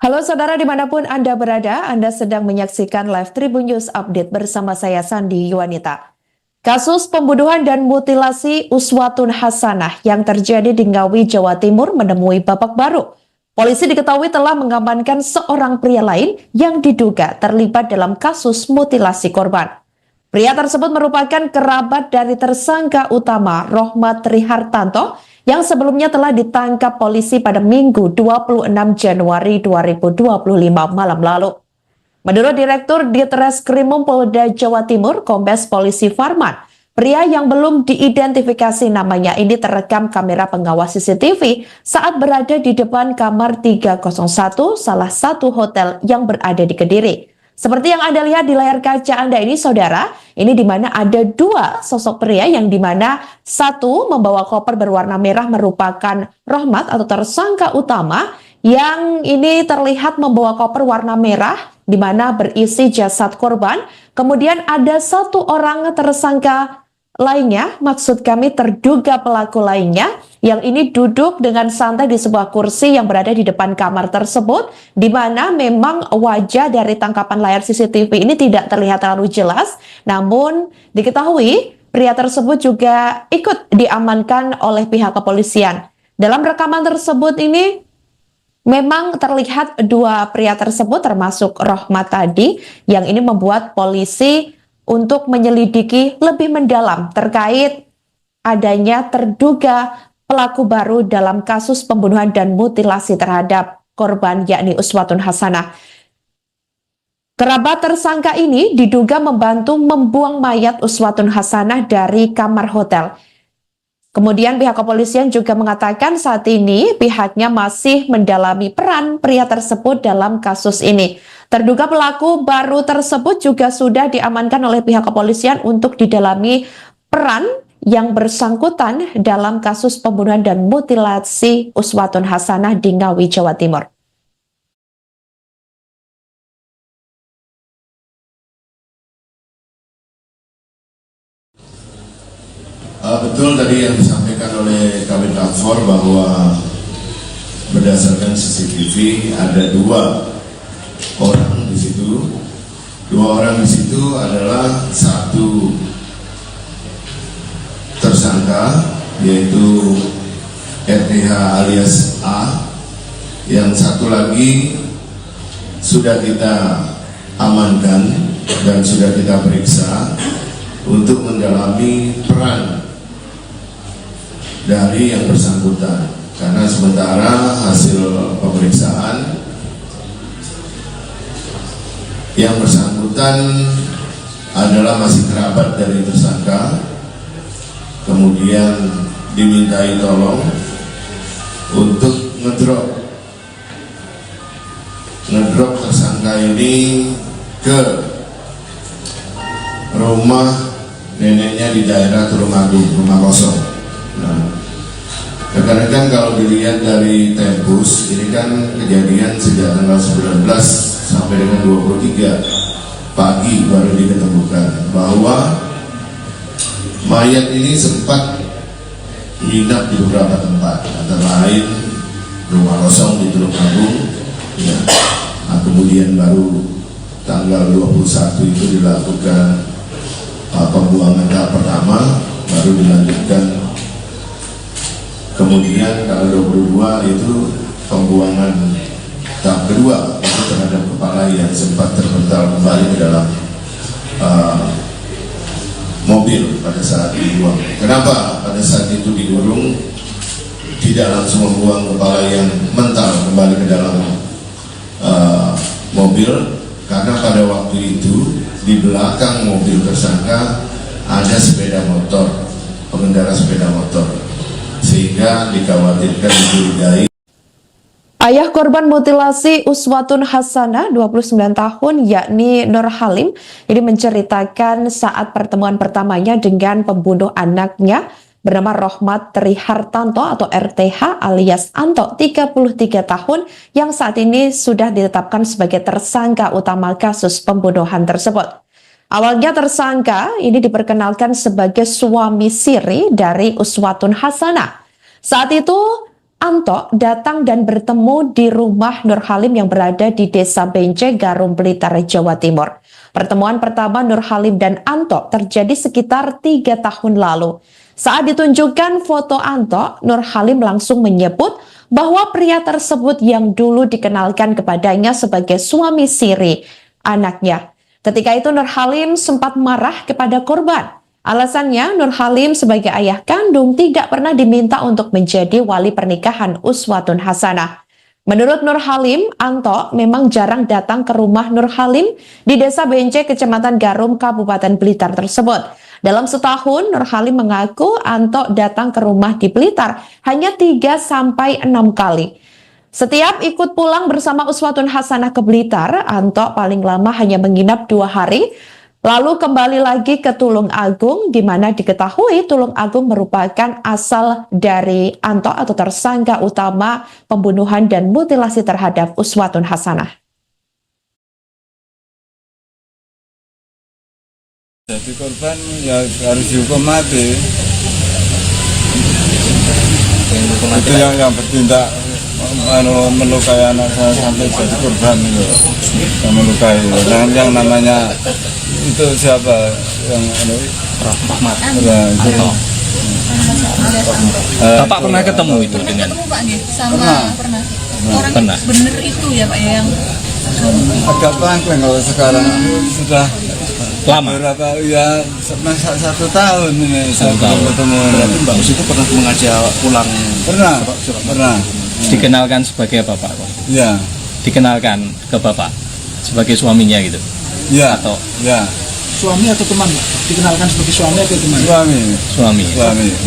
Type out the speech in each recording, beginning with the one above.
Halo saudara dimanapun Anda berada, Anda sedang menyaksikan live Tribun News Update bersama saya Sandi Yuwanita. Kasus pembunuhan dan mutilasi Uswatun Hasanah yang terjadi di Ngawi, Jawa Timur menemui babak baru. Polisi diketahui telah mengamankan seorang pria lain yang diduga terlibat dalam kasus mutilasi korban. Pria tersebut merupakan kerabat dari tersangka utama Rohmat Trihartanto yang sebelumnya telah ditangkap polisi pada Minggu 26 Januari 2025 malam lalu. Menurut Direktur Ditreskrimum Polda Jawa Timur, Kombes Polisi Farman, pria yang belum diidentifikasi namanya ini terekam kamera pengawas CCTV saat berada di depan kamar 301 salah satu hotel yang berada di Kediri. Seperti yang Anda lihat di layar kaca Anda ini, saudara, ini di mana ada dua sosok pria yang di mana satu membawa koper berwarna merah merupakan Rohmat atau tersangka utama yang ini terlihat membawa koper warna merah di mana berisi jasad korban. Kemudian ada satu orang tersangka lainnya, maksud kami terduga pelaku lainnya, yang ini duduk dengan santai di sebuah kursi yang berada di depan kamar tersebut, di mana memang wajah dari tangkapan layar CCTV ini tidak terlihat terlalu jelas, namun diketahui pria tersebut juga ikut diamankan oleh pihak kepolisian. Dalam rekaman tersebut ini, memang terlihat dua pria tersebut termasuk Rohmat tadi, yang ini membuat polisi untuk menyelidiki lebih mendalam terkait adanya terduga pelaku baru dalam kasus pembunuhan dan mutilasi terhadap korban yakni Uswatun Hasanah. Kerabat tersangka ini diduga membantu membuang mayat Uswatun Hasanah dari kamar hotel. Kemudian pihak kepolisian juga mengatakan saat ini pihaknya masih mendalami peran pria tersebut dalam kasus ini. Terduga pelaku baru tersebut juga sudah diamankan oleh pihak kepolisian untuk didalami peran yang bersangkutan dalam kasus pembunuhan dan mutilasi Uswatun Hasanah di Ngawi, Jawa Timur. Betul tadi yang disampaikan oleh Kabid Lafor bahwa berdasarkan CCTV ada dua orang di situ. Dua orang di situ adalah satu tersangka yaitu RTH alias A, yang satu lagi sudah kita amankan dan sudah kita periksa untuk mendalami peran dari yang bersangkutan, karena sementara hasil pemeriksaan yang bersangkutan adalah masih kerabat dari tersangka, kemudian dimintai tolong untuk ngedrop tersangka ini ke rumah neneknya di daerah Tulungagung, rumah kosong. Nah, rekan-rekan kalau dilihat dari Tempus, ini kan kejadian sejak tanggal 19 sampai dengan 23 pagi baru diketemukan bahwa mayat ini sempat menginap di beberapa tempat, antara lain rumah kosong di Tulungagung, ya. Nah, kemudian baru tanggal 21 itu dilakukan pembuangan tahap pertama, baru dilanjutkan. Kemudian tanggal 22 itu pembuangan tahap kedua, itu terhadap kepala yang sempat terpental kembali ke dalam mobil pada saat dibuang. Kenapa pada saat itu digorong tidak langsung membuang kepala yang mental kembali ke dalam mobil? Karena pada waktu itu di belakang mobil tersangka ada sepeda motor, pengendara sepeda motor, sehingga dikhawatirkan dicurigai. Ayah korban mutilasi Uswatun Hasanah 29 tahun yakni Nur Halim ini menceritakan saat pertemuan pertamanya dengan pembunuh anaknya bernama Rohmat Trihartanto atau RTH alias Anto, 33 tahun, yang saat ini sudah ditetapkan sebagai tersangka utama kasus pembunuhan tersebut. Awalnya tersangka ini diperkenalkan sebagai suami siri dari Uswatun Hasanah. Saat itu Anto datang dan bertemu di rumah Nur Halim yang berada di Desa Bence, Garum, Blitar, Jawa Timur. Pertemuan pertama Nur Halim dan Anto terjadi sekitar 3 tahun lalu. Saat ditunjukkan foto Anto, Nur Halim langsung menyebut bahwa pria tersebut yang dulu dikenalkan kepadanya sebagai suami siri anaknya. Ketika itu Nur Halim sempat marah kepada korban. Alasannya, Nur Halim sebagai ayah kandung tidak pernah diminta untuk menjadi wali pernikahan uswatun hasanah. Menurut Nur Halim, Anto memang jarang datang ke rumah Nur Halim di Desa Bence, Kecamatan Garum, Kabupaten Blitar tersebut. Dalam setahun, Nur Halim mengaku Anto datang ke rumah di Blitar hanya 3-6 kali. Setiap ikut pulang bersama uswatun hasanah ke Blitar, Anto paling lama hanya menginap 2 hari, lalu kembali lagi ke Tulung Agung, di mana diketahui Tulung Agung merupakan asal dari Anto atau tersangka utama pembunuhan dan mutilasi terhadap uswatun hasanah. Jadi korban ya harus dihukum mati. Itu yang bertindak melukai anak saya sampai jadi korban itu, yang melukai. Yang namanya itu siapa yang Rahmat. Bapak pernah ketemu itu dengan pernah. Orang Pernah. bener itu ya Pak ya, yang agak pangkling kalau sekarang sudah lama. berapa ya 1 tahun ini saya tahun. ketemu. Berarti Mbak Us itu pernah mengajak pulang, Pernah. dikenalkan sebagai apa Pak? Ya, Dikenalkan ke Bapak sebagai suaminya gitu? ya, Atau ya. Suami atau teman, Pak? Dikenalkan sebagai suami atau teman? suami?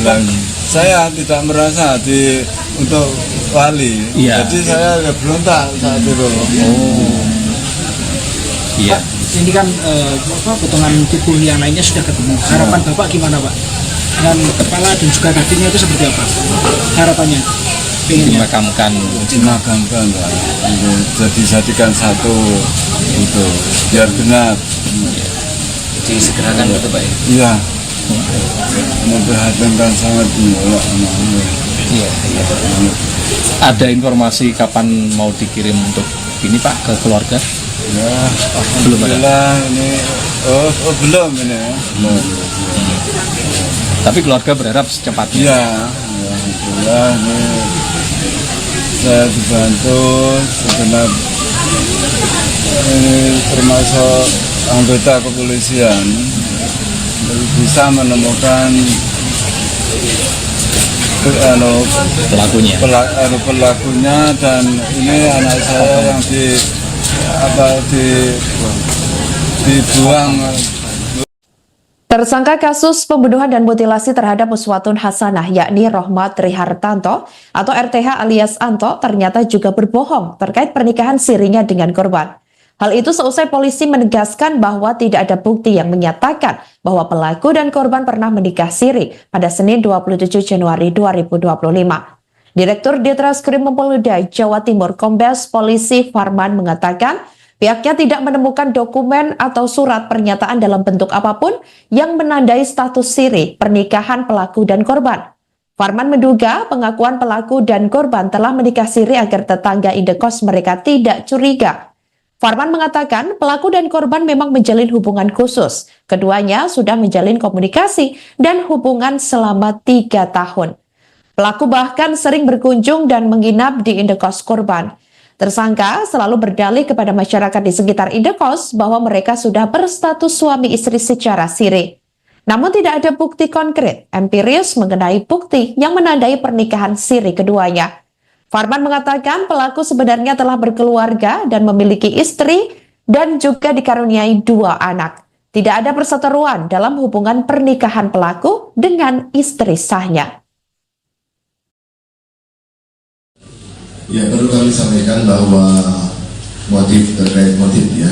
Dan saya tidak merasa untuk wali, Iya. jadi saya ya berontak saat itu. Iya. Pak, ini kan potongan tubuh yang lainnya sudah ketemu. Harapan Bapak gimana, Pak? Dengan kepala dan juga kakinya itu seperti apa? Harapannya? Pengennya? Dimakamkan. Dimakamkan, Pak. Jadikan satu itu biar benar. Disegerakan gitu Pak ya? Iya. Memprihatinkan sangat menolak anaknya. Iya. Ada informasi kapan mau dikirim untuk ini Pak ke keluarga? Ya, Belum ada. alhamdulillah ini belum ini ya. Belum. Tapi keluarga berharap secepatnya. Iya, alhamdulillah ini saya dibantu segenap ini termasuk anggota kepolisian bisa menemukan pelakunya dan ini anak saya yang dibuang. Tersangka kasus pembunuhan dan mutilasi terhadap uswatun hasanah yakni Rohmat Trihartanto atau RTH alias Anto ternyata juga berbohong terkait pernikahan sirinya dengan korban. Hal itu seusai polisi menegaskan bahwa tidak ada bukti yang menyatakan bahwa pelaku dan korban pernah menikah siri pada Senin 27 Januari 2025. Direktur Ditreskrim Polda Jawa Timur Kombes Polisi Farman mengatakan pihaknya tidak menemukan dokumen atau surat pernyataan dalam bentuk apapun yang menandai status siri pernikahan pelaku dan korban. Farman menduga pengakuan pelaku dan korban telah menikah siri agar tetangga indekos mereka tidak curiga. Farman mengatakan pelaku dan korban memang menjalin hubungan khusus. Keduanya sudah menjalin komunikasi dan hubungan selama 3 tahun. Pelaku bahkan sering berkunjung dan menginap di indekos korban. Tersangka selalu berdalih kepada masyarakat di sekitar indekos bahwa mereka sudah berstatus suami istri secara siri. Namun tidak ada bukti konkret, empiris mengenai bukti yang menandai pernikahan siri keduanya. Farman mengatakan pelaku sebenarnya telah berkeluarga dan memiliki istri dan juga dikaruniai 2 anak. Tidak ada perseteruan dalam hubungan pernikahan pelaku dengan istri sahnya. Ya, perlu kami sampaikan bahwa terkait motif ya,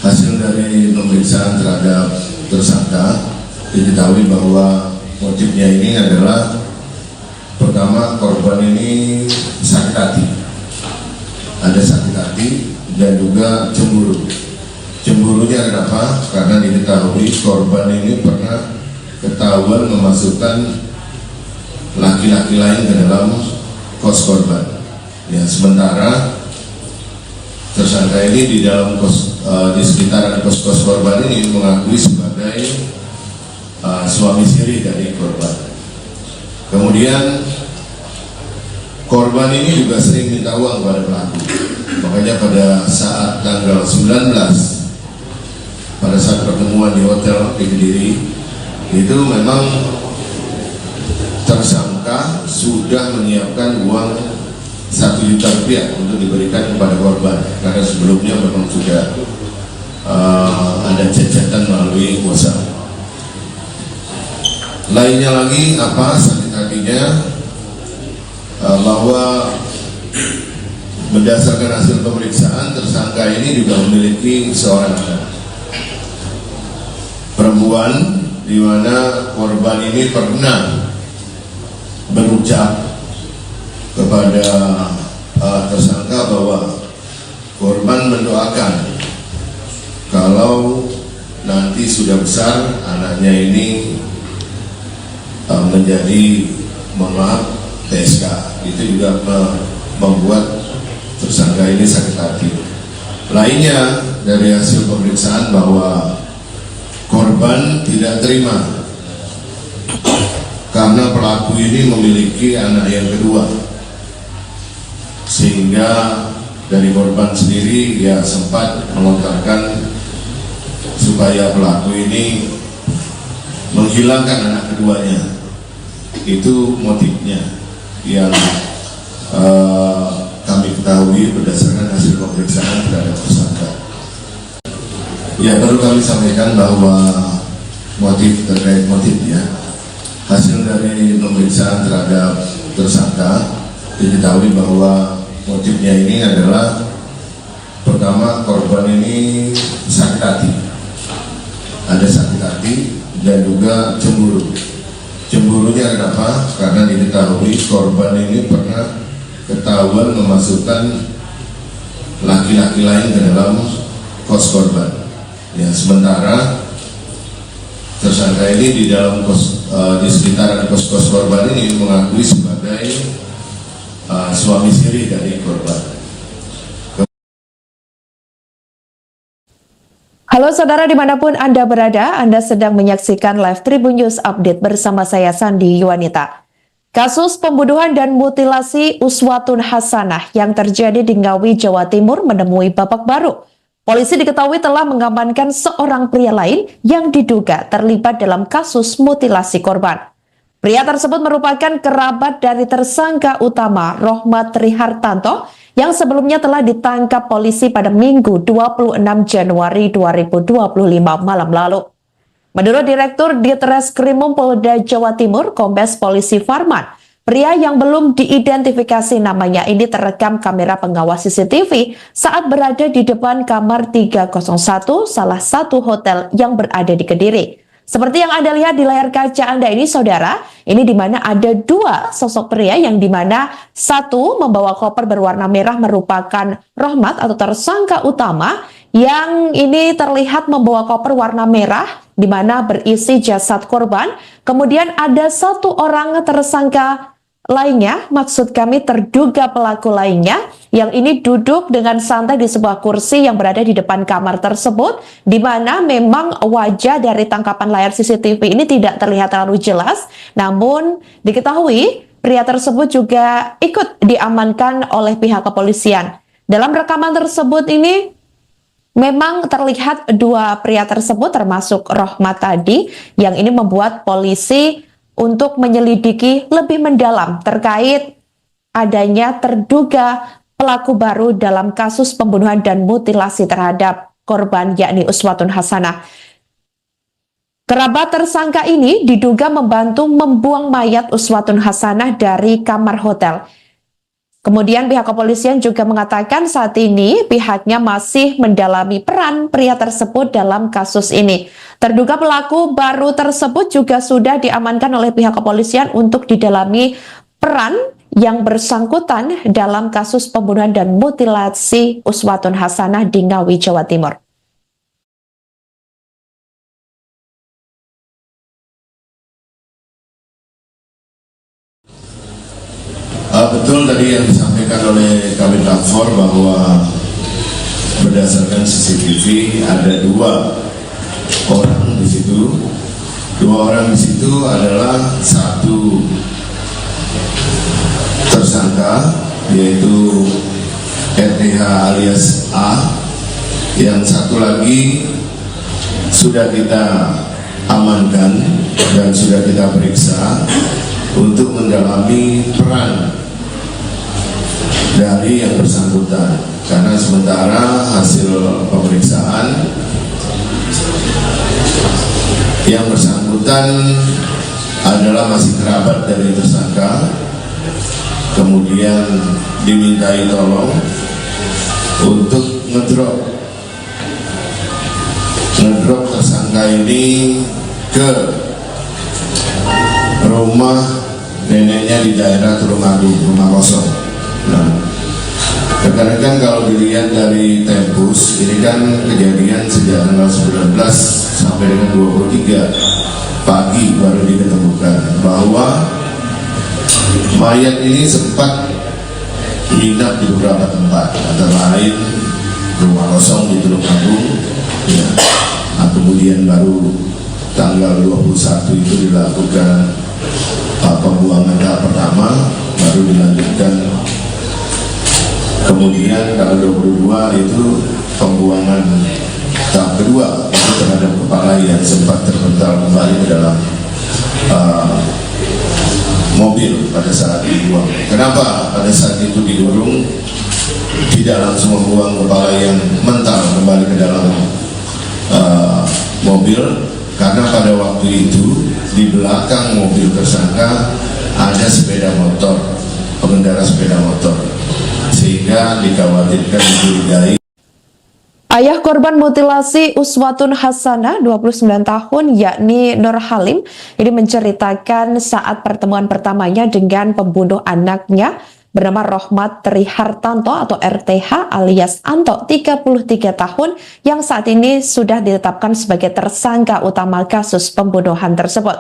hasil dari pemeriksaan terhadap tersangka diketahui bahwa motifnya ini adalah pertama korban ini sakit hati, ada sakit hati dan juga cemburu. Cemburunya kenapa? Karena diketahui korban ini pernah ketahuan memasukkan laki-laki lain ke dalam kos korban. Ya, sementara tersangka ini di dalam di sekitaran kos korban ini mengakui sebagai suami siri dari korban. Kemudian korban ini juga sering minta uang kepada pelaku. Makanya pada saat tanggal 19, pada saat pertemuan di hotel di Kediri, itu memang tersangka sudah menyiapkan uang 1 juta rupiah untuk diberikan kepada korban, karena sebelumnya memang sudah ada cacatan melalui WhatsApp. Lainnya lagi apa sakit hatinya, bahwa berdasarkan hasil pemeriksaan tersangka ini juga memiliki seorang anak perempuan, di mana korban ini pernah berucap kepada tersangka bahwa korban mendoakan kalau nanti sudah besar anaknya ini menjadi, mohon maaf, TSK. Itu juga membuat tersangka ini sakit hati. Lainnya dari hasil pemeriksaan bahwa korban tidak terima karena pelaku ini memiliki anak yang kedua, sehingga dari korban sendiri ya sempat melontarkan supaya pelaku ini menghilangkan anak keduanya. Itu motifnya yang kami ketahui berdasarkan hasil pemeriksaan terhadap tersangka. Ya, perlu kami sampaikan bahwa motif terkait motifnya, hasil dari pemeriksaan terhadap tersangka diketahui bahwa motifnya ini adalah, pertama, korban ini sakit hati, ada sakit hati dan juga cemburu. Cemburunya kenapa? Karena diketahui korban ini pernah ketahuan memasukkan laki-laki lain ke dalam kos korban. Ya, sementara tersangka ini di dalam di sekitaran kos korban ini mengakui sebagai suami siri dari korban. Halo saudara dimanapun Anda berada, Anda sedang menyaksikan live Tribun News Update bersama saya Sandi Yuwanita. Kasus pembunuhan dan mutilasi Uswatun Hasanah yang terjadi di Ngawi, Jawa Timur menemui babak baru. Polisi diketahui telah mengamankan seorang pria lain yang diduga terlibat dalam kasus mutilasi korban. Pria tersebut merupakan kerabat dari tersangka utama Rohmat Trihartanto yang sebelumnya telah ditangkap polisi pada Minggu 26 Januari 2025 malam lalu. Menurut Direktur Ditreskrimum Polda Jawa Timur, Kombes Polisi Farman, pria yang belum diidentifikasi namanya ini terekam kamera pengawas CCTV saat berada di depan kamar 301 salah satu hotel yang berada di Kediri. Seperti yang Anda lihat di layar kaca Anda ini, saudara, ini di mana ada dua sosok pria yang di mana satu membawa koper berwarna merah merupakan Rohmat atau tersangka utama, yang ini terlihat membawa koper warna merah di mana berisi jasad korban. Kemudian ada satu orang tersangka lainnya, maksud kami terduga pelaku lainnya, yang ini duduk dengan santai di sebuah kursi yang berada di depan kamar tersebut, di mana memang wajah dari tangkapan layar CCTV ini tidak terlihat terlalu jelas, namun diketahui pria tersebut juga ikut diamankan oleh pihak kepolisian. Dalam rekaman tersebut ini memang terlihat dua pria tersebut termasuk Rohmat tadi, yang ini membuat polisi untuk menyelidiki lebih mendalam terkait adanya terduga pelaku baru dalam kasus pembunuhan dan mutilasi terhadap korban yakni Uswatun Hasanah. Kerabat tersangka ini diduga membantu membuang mayat Uswatun Hasanah dari kamar hotel. Kemudian pihak kepolisian juga mengatakan saat ini pihaknya masih mendalami peran pria tersebut dalam kasus ini. Terduga pelaku baru tersebut juga sudah diamankan oleh pihak kepolisian untuk didalami peran yang bersangkutan dalam kasus pembunuhan dan mutilasi Uswatun Hasanah di Ngawi, Jawa Timur. Betul Betul tadi yang disampaikan oleh Kabid Lafor bahwa berdasarkan CCTV ada 2 orang di situ. 2 orang di situ adalah satu tersangka yaitu RTH alias A, yang satu lagi sudah kita amankan dan sudah kita periksa untuk mendalami peran dari yang bersangkutan, karena sementara hasil pemeriksaan yang bersangkutan adalah masih kerabat dari tersangka, kemudian dimintai tolong untuk ngedrop tersangka ini ke rumah neneknya di daerah Tulungagung, rumah kosong. Nah, rekan-rekan kalau dilihat dari tempus, ini kan kejadian sejak tanggal 19 sampai dengan 23 pagi baru diketemukan bahwa mayat ini sempat menginap di beberapa tempat, antara lain rumah kosong di Tulungagung, ya. Kemudian baru tanggal 21 itu dilakukan pembuangan tahap pertama, baru dilanjutkan kemudian tanggal 22 itu pembuangan tahap kedua, itu terhadap kepala yang sempat terpental kembali ke dalam mobil pada saat dibuang. Kenapa pada saat itu didorong tidak langsung membuang kepala yang mental kembali ke dalam mobil? Karena pada waktu itu di belakang mobil tersangka ada sepeda motor, pengendara sepeda motor, sehingga dikhawatirkan dicurigai. Ayah korban mutilasi Uswatun Hasanah 29 tahun yakni Nur Halim ini menceritakan saat pertemuan pertamanya dengan pembunuh anaknya bernama Rohmat Trihartanto atau RTH alias Anto 33 tahun yang saat ini sudah ditetapkan sebagai tersangka utama kasus pembunuhan tersebut.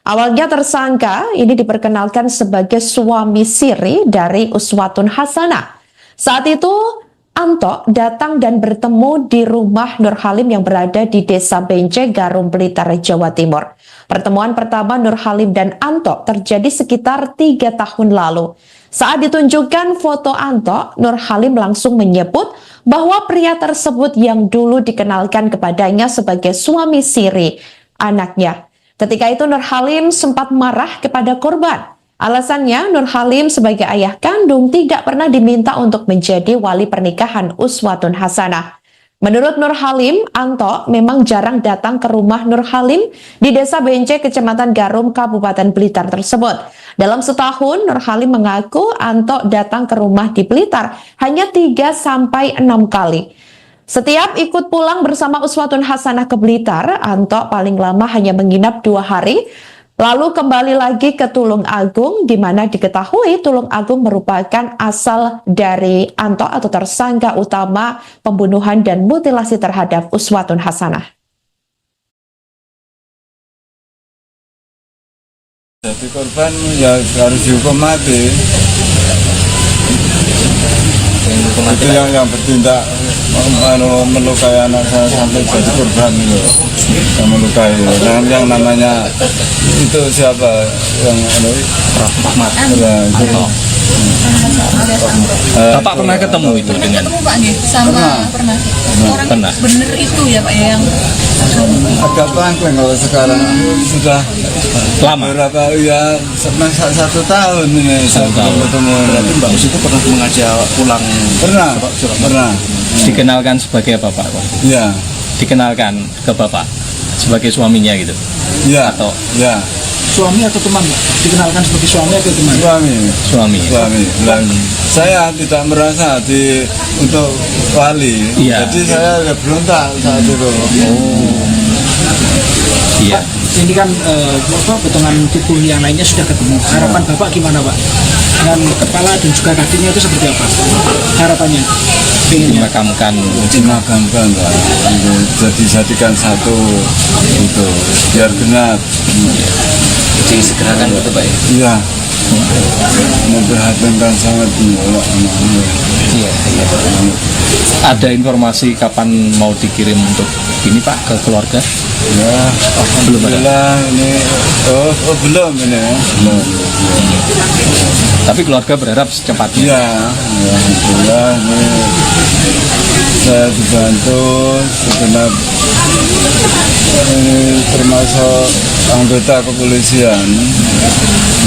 Awalnya tersangka ini diperkenalkan sebagai suami siri dari Uswatun Hasanah. Saat itu Anto datang dan bertemu di rumah Nur Halim yang berada di Desa Bence, Garum, Blitar, Jawa Timur. Pertemuan pertama Nur Halim dan Anto terjadi sekitar 3 tahun lalu. Saat ditunjukkan foto Anto, Nur Halim langsung menyebut bahwa pria tersebut yang dulu dikenalkan kepadanya sebagai suami siri anaknya. Ketika itu Nur Halim sempat marah kepada korban. Alasannya Nur Halim sebagai ayah kandung tidak pernah diminta untuk menjadi wali pernikahan Uswatun Hasanah. Menurut Nur Halim, Anto memang jarang datang ke rumah Nur Halim di Desa Bence, Kecamatan Garum, Kabupaten Blitar tersebut. Dalam setahun, Nur Halim mengaku Anto datang ke rumah di Blitar hanya 3-6 kali. Setiap ikut pulang bersama Uswatun Hasanah ke Blitar, Anto paling lama hanya menginap 2 hari, lalu kembali lagi ke Tulung Agung, di mana diketahui Tulung Agung merupakan asal dari Anto atau tersangka utama pembunuhan dan mutilasi terhadap Uswatun Hasanah. Jadi korban ya harus dihukum mati. Itu yang bertindak melukai anak saya sampai jadi korban itu, yang melukai. Dan yang namanya itu siapa yang Rahmat. Bapak pernah ketemu itu dengan? Ketemu Pak nih sama pernah. Orang Pernah. bener itu ya Pak ya yang agak pangkleng kalau sekarang sudah Lama? berapa ya 1 tahun ini saya belum ketemu. Berarti Mbak Us itu pernah mengajak pulang? Pernah. Dikenalkan sebagai apa Pak? Iya. Dikenalkan ke Bapak sebagai suaminya gitu? Iya. Atau? Ya. Suami atau teman Mbak? Dikenalkan sebagai suami atau teman? Suami. Dan saya tidak merasa untuk wali. Iya. Jadi saya berontak saat itu. Iya. Ini kan potongan tubuh yang lainnya sudah ketemu. Harapan Bapak gimana Pak? Dengan kepala dan juga kakinya itu seperti apa? Harapannya? Dimakamkan. Dimakamkan lah. Jadikan satu itu biar benar. Disegerakan itu Pak ya? Iya. memprihatinkan sangat menolak anaknya. Iya, iya. Ada informasi kapan mau dikirim untuk ini Pak ke keluarga? Ya, alhamdulillah ini belum ini ya. Belum. Tapi keluarga berharap secepatnya. Ya, alhamdulillah ini saya dibantu segenap ini termasuk anggota kepolisian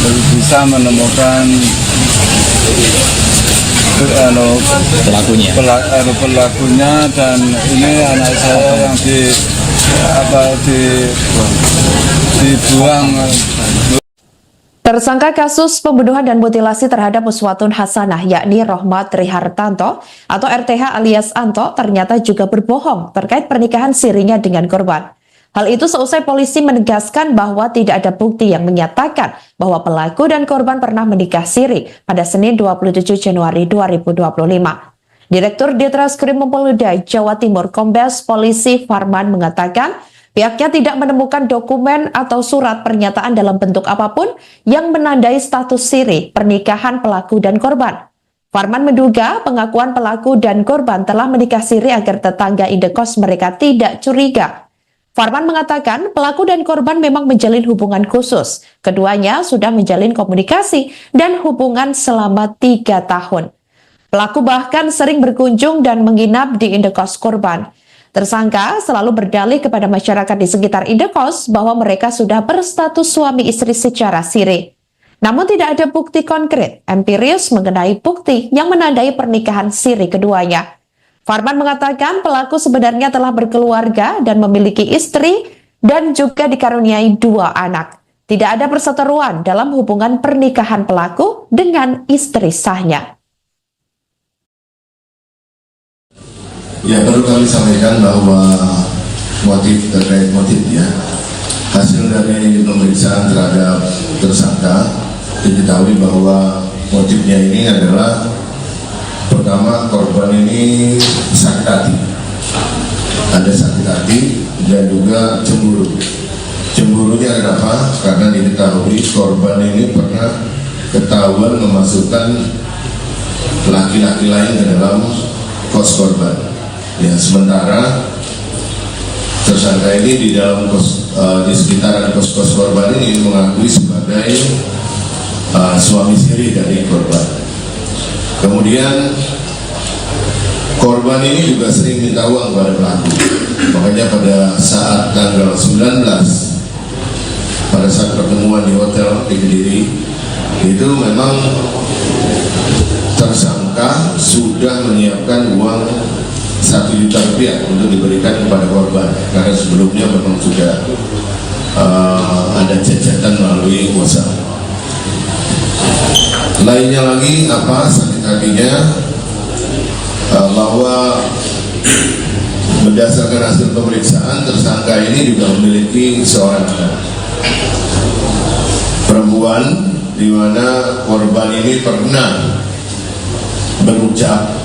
untuk bisa menemukan pelakunya dan ini anak saya yang dibuang. Tersangka kasus pembunuhan dan mutilasi terhadap Uswatun Hasanah yakni Rohmat Trihartanto atau RTH alias Anto ternyata juga berbohong terkait pernikahan sirinya dengan korban. Hal itu seusai polisi menegaskan bahwa tidak ada bukti yang menyatakan bahwa pelaku dan korban pernah menikah siri pada Senin 27 Januari 2025. Direktur Ditreskrim Polda Jawa Timur Kombes Polisi Farman mengatakan pihaknya tidak menemukan dokumen atau surat pernyataan dalam bentuk apapun yang menandai status siri pernikahan pelaku dan korban. Farman menduga pengakuan pelaku dan korban telah menikah siri agar tetangga indekos mereka tidak curiga. Farman mengatakan pelaku dan korban memang menjalin hubungan khusus. Keduanya sudah menjalin komunikasi dan hubungan selama 3 tahun. Pelaku bahkan sering berkunjung dan menginap di indekos korban. Tersangka selalu berdalih kepada masyarakat di sekitar indekos bahwa mereka sudah berstatus suami istri secara siri. Namun tidak ada bukti konkret, empiris mengenai bukti yang menandai pernikahan siri keduanya. Farman mengatakan pelaku sebenarnya telah berkeluarga dan memiliki istri dan juga dikaruniai 2 anak. Tidak ada perseteruan dalam hubungan pernikahan pelaku dengan istri sahnya. Ya, perlu kami sampaikan bahwa terkait motifnya, hasil dari pemeriksaan terhadap tersangka diketahui bahwa motifnya ini adalah pertama, korban ini sakit hati, ada sakit hati dan juga cemburu. Cemburunya kenapa? Karena diketahui korban ini pernah ketahuan memasukkan laki-laki lain ke dalam kos korban. Ya, sementara tersangka ini di dalam di sekitaran kos korban ini mengakui sebagai suami siri dari korban. Kemudian korban ini juga sering minta uang kepada pelaku. Makanya pada saat tanggal 19, pada saat pertemuan di hotel di Kediri, itu memang tersangka sudah menyiapkan uang 1 juta rupiah untuk diberikan kepada korban. Karena sebelumnya memang sudah ada cacatan melalui WhatsApp. Lainnya lagi apa sakit hatinya bahwa berdasarkan hasil pemeriksaan tersangka ini juga memiliki seorang anak perempuan, di mana korban ini pernah berucap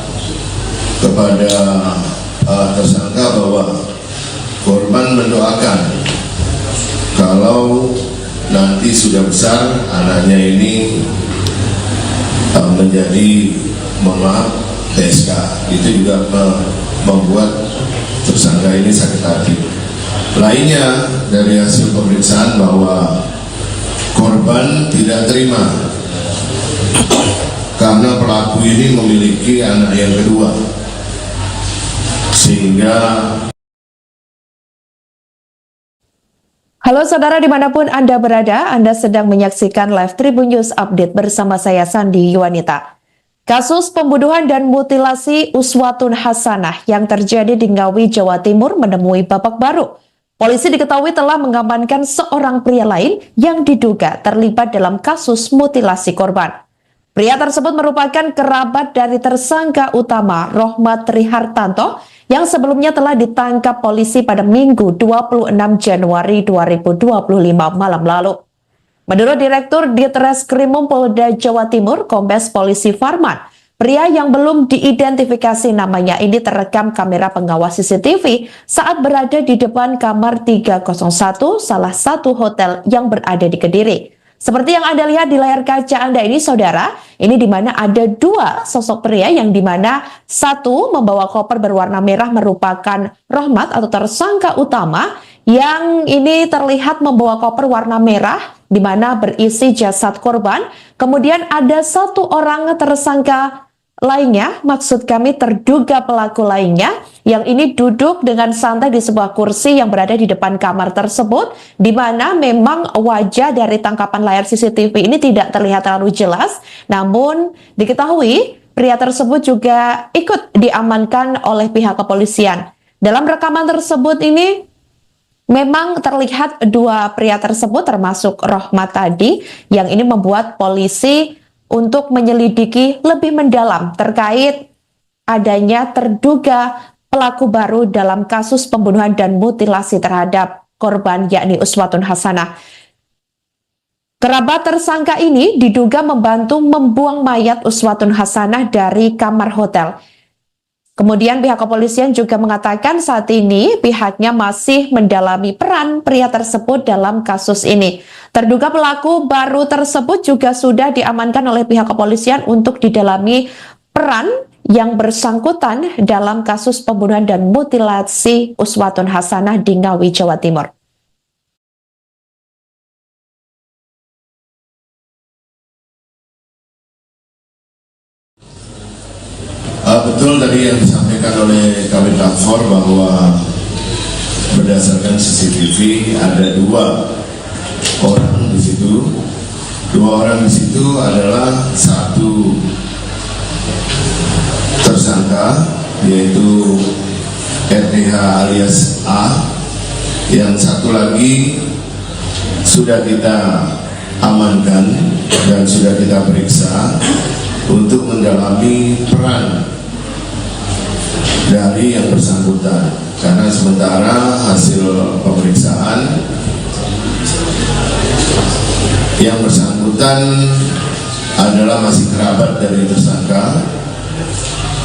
kepada tersangka bahwa korban mendoakan kalau nanti sudah besar anaknya ini menjadi TSK. Itu juga membuat tersangka ini sakit hati. Lainnya dari hasil pemeriksaan bahwa korban tidak terima karena pelaku ini memiliki anak yang kedua, sehingga Halo saudara dimanapun Anda berada, Anda sedang menyaksikan live Tribun News Update bersama saya Sandi Yuwanita. Kasus pembunuhan dan mutilasi Uswatun Hasanah yang terjadi di Ngawi, Jawa Timur menemui babak baru. Polisi diketahui telah mengamankan seorang pria lain yang diduga terlibat dalam kasus mutilasi korban. Pria tersebut merupakan kerabat dari tersangka utama Rohmat Trihartanto yang sebelumnya telah ditangkap polisi pada Minggu 26 Januari 2025 malam lalu. Menurut Direktur Ditreskrim Polda Jawa Timur, Kombes Polisi Farman, pria yang belum diidentifikasi namanya ini terekam kamera pengawas CCTV saat berada di depan kamar 301 salah satu hotel yang berada di Kediri. Seperti yang Anda lihat di layar kaca Anda ini, saudara, ini di mana ada dua sosok pria yang di mana satu membawa koper berwarna merah merupakan Rohmat atau tersangka utama, yang ini terlihat membawa koper warna merah di mana berisi jasad korban. Kemudian ada satu orang tersangka lainnya, maksud kami terduga pelaku lainnya, yang ini duduk dengan santai di sebuah kursi yang berada di depan kamar tersebut, di mana memang wajah dari tangkapan layar CCTV ini tidak terlihat terlalu jelas, namun diketahui pria tersebut juga ikut diamankan oleh pihak kepolisian. Dalam rekaman tersebut ini memang terlihat dua pria tersebut termasuk Rohmat tadi, yang ini membuat polisi untuk menyelidiki lebih mendalam terkait adanya terduga pelaku baru dalam kasus pembunuhan dan mutilasi terhadap korban, yakni Uswatun Hasanah. Kerabat tersangka ini diduga membantu membuang mayat Uswatun Hasanah dari kamar hotel. Kemudian pihak kepolisian juga mengatakan saat ini pihaknya masih mendalami peran pria tersebut dalam kasus ini. Terduga pelaku baru tersebut juga sudah diamankan oleh pihak kepolisian untuk didalami peran yang bersangkutan dalam kasus pembunuhan dan mutilasi Uswatun Hasanah di Ngawi, Jawa Timur. Betul tadi yang disampaikan oleh Kabid Lafor bahwa berdasarkan CCTV ada dua orang di situ. Dua orang di situ adalah satu tersangka yaitu RTH alias A, yang satu lagi sudah kita amankan dan sudah kita periksa untuk mendalami peran dari yang bersangkutan, karena sementara hasil pemeriksaan yang bersangkutan adalah masih kerabat dari tersangka,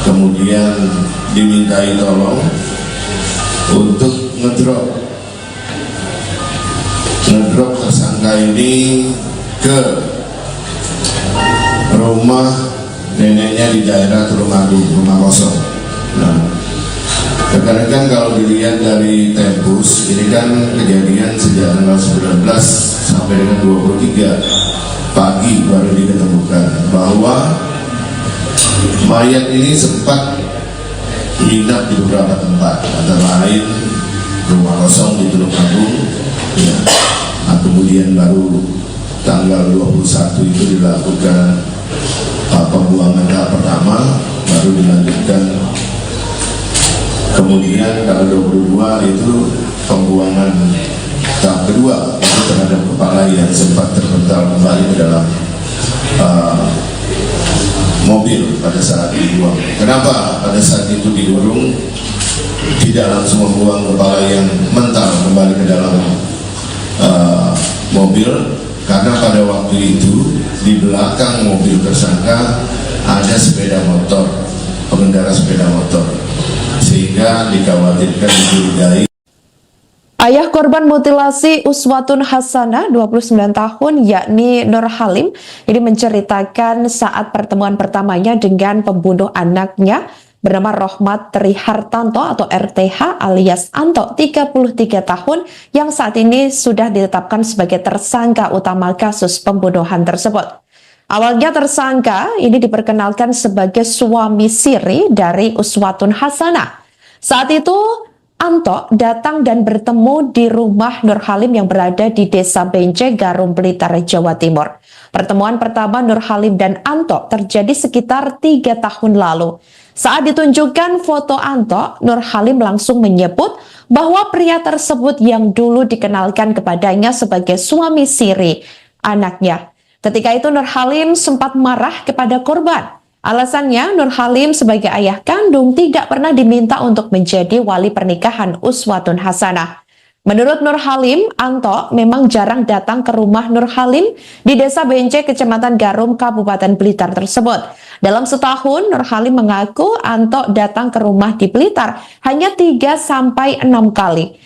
kemudian dimintai tolong untuk ngedrop tersangka ini ke rumah neneknya di daerah Tulungagung, rumah kosong. Nah, rekan-rekan kalau dilihat dari tempus, ini kan kejadian sejak tanggal 19 sampai dengan 23 pagi baru diketemukan bahwa mayat ini sempat menginap di beberapa tempat, antara lain rumah kosong di Tulungagung, ya. Kemudian baru tanggal 21 itu dilakukan pembuangan tahap pertama, baru dilanjutkan. Kemudian tanggal 22 itu pembuangan tahap kedua, itu terhadap kepala yang sempat terpental kembali ke dalam mobil pada saat dibuang. Kenapa pada saat itu didorong tidak langsung membuang kepala yang mental kembali ke dalam mobil? Karena pada waktu itu di belakang mobil tersangka ada sepeda motor, pengendara sepeda motor, sehingga dikhawatirkan dicurigai. Ayah korban mutilasi Uswatun Hasanah 29 tahun yakni Nur Halim ini menceritakan saat pertemuan pertamanya dengan pembunuh anaknya bernama Rohmat Trihartanto atau RTH alias Anto 33 tahun yang saat ini sudah ditetapkan sebagai tersangka utama kasus pembunuhan tersebut. Awalnya tersangka ini diperkenalkan sebagai suami siri dari Uswatun Hasanah. Saat itu Anto datang dan bertemu di rumah Nur Halim yang berada di Desa Bence, Garum, Blitar, Jawa Timur. Pertemuan pertama Nur Halim dan Anto terjadi sekitar 3 tahun lalu. Saat ditunjukkan foto Anto, Nur Halim langsung menyebut bahwa pria tersebut yang dulu dikenalkan kepadanya sebagai suami siri anaknya. Ketika itu Nur Halim sempat marah kepada korban. Alasannya, Nur Halim sebagai ayah kandung tidak pernah diminta untuk menjadi wali pernikahan Uswatun Hasanah. Menurut Nur Halim, Anto memang jarang datang ke rumah Nur Halim di Desa Bence, Kecamatan Garum, Kabupaten Blitar tersebut. Dalam setahun, Nur Halim mengaku Anto datang ke rumah di Blitar hanya 3-6 kali.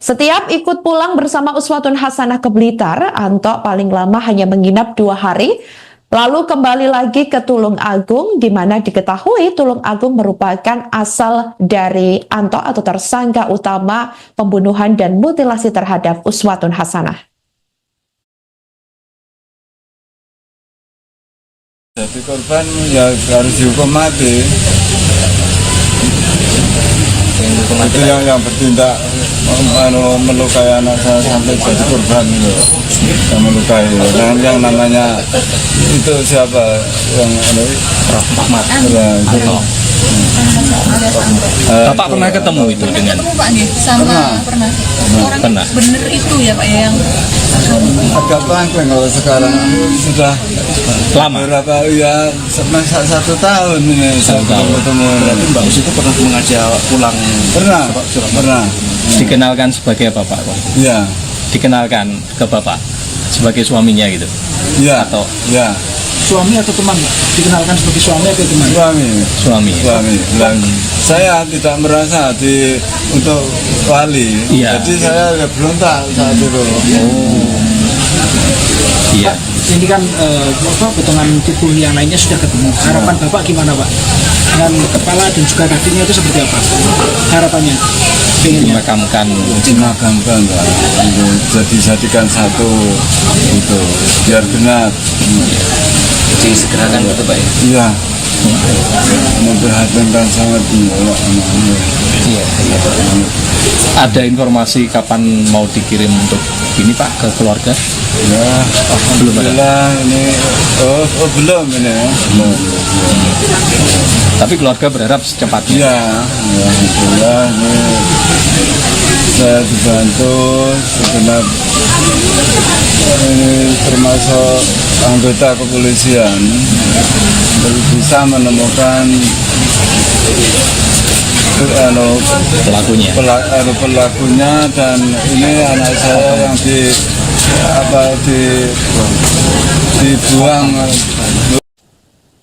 Setiap ikut pulang bersama Uswatun Hasanah ke Blitar, Anto paling lama hanya menginap 2 hari, lalu kembali lagi ke Tulung Agung, di mana diketahui Tulung Agung merupakan asal dari Anto atau tersangka utama pembunuhan dan mutilasi terhadap Uswatun Hasanah. Jadi korban ya harus dihukum mati. Itu yang bertindak melukai anak saya sampai jadi korban itu, yang melukai. Dan yang namanya itu siapa yang Rahmat ya, itu. Bapak pernah ketemu itu dengan ketemu Pak nih sama pernah. Orang Pernah. bener itu ya Pak ya yang agak pangkeng kalau sekarang sudah lama? berapa ya 1 tahun ini saya belum ketemu. Mbak Us itu pernah mengajak pulang Pernah. Dikenalkan sebagai apa Pak? Iya. Dikenalkan ke Bapak sebagai suaminya gitu? Iya. Atau ya Suami atau teman, Pak? Dikenalkan sebagai suami atau teman? suami? Dan saya tidak merasa untuk wali. Iya. Jadi saya berontak saat itu. Iya. Ini kan potongan tubuh yang lainnya sudah ketemu. Harapan Bapak gimana, Pak? Dengan kepala dan juga kakinya itu seperti apa? Harapannya? Pengennya? Dimakamkan Pak. Jadikan satu itu biar benar. disegerakan gitu Pak ya? Iya. Memperhatikan sangat menolak anaknya. Iya. Ada informasi kapan mau dikirim untuk ini Pak ke keluarga? Ya, alhamdulillah ini belum ini ya. Belum. Tapi keluarga berharap secepatnya. Ya, alhamdulillah ini saya dibantu segenap ini termasuk anggota kepolisian bisa menemukan pelakunya dan ini anak saya yang dibuang.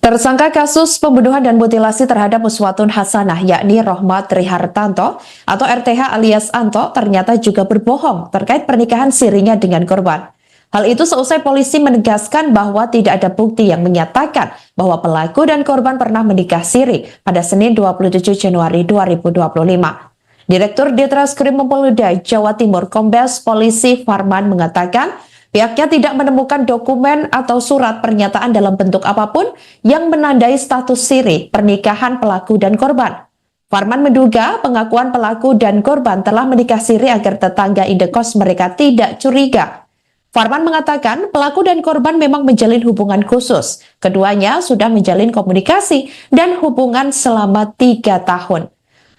Tersangka kasus pembunuhan dan mutilasi terhadap Uswatun Hasanah yakni Rohmat Trihartanto atau RTH alias Anto ternyata juga berbohong terkait pernikahan sirinya dengan korban. Hal itu seusai polisi menegaskan bahwa tidak ada bukti yang menyatakan bahwa pelaku dan korban pernah menikah siri pada Senin 27 Januari 2025. Direktur Ditreskrim Polda Jawa Timur Kombes Polisi Farman mengatakan pihaknya tidak menemukan dokumen atau surat pernyataan dalam bentuk apapun yang menandai status siri pernikahan pelaku dan korban. Farman menduga pengakuan pelaku dan korban telah menikah siri agar tetangga indekos mereka tidak curiga. Farman mengatakan pelaku dan korban memang menjalin hubungan khusus. Keduanya sudah menjalin komunikasi dan hubungan selama 3 tahun.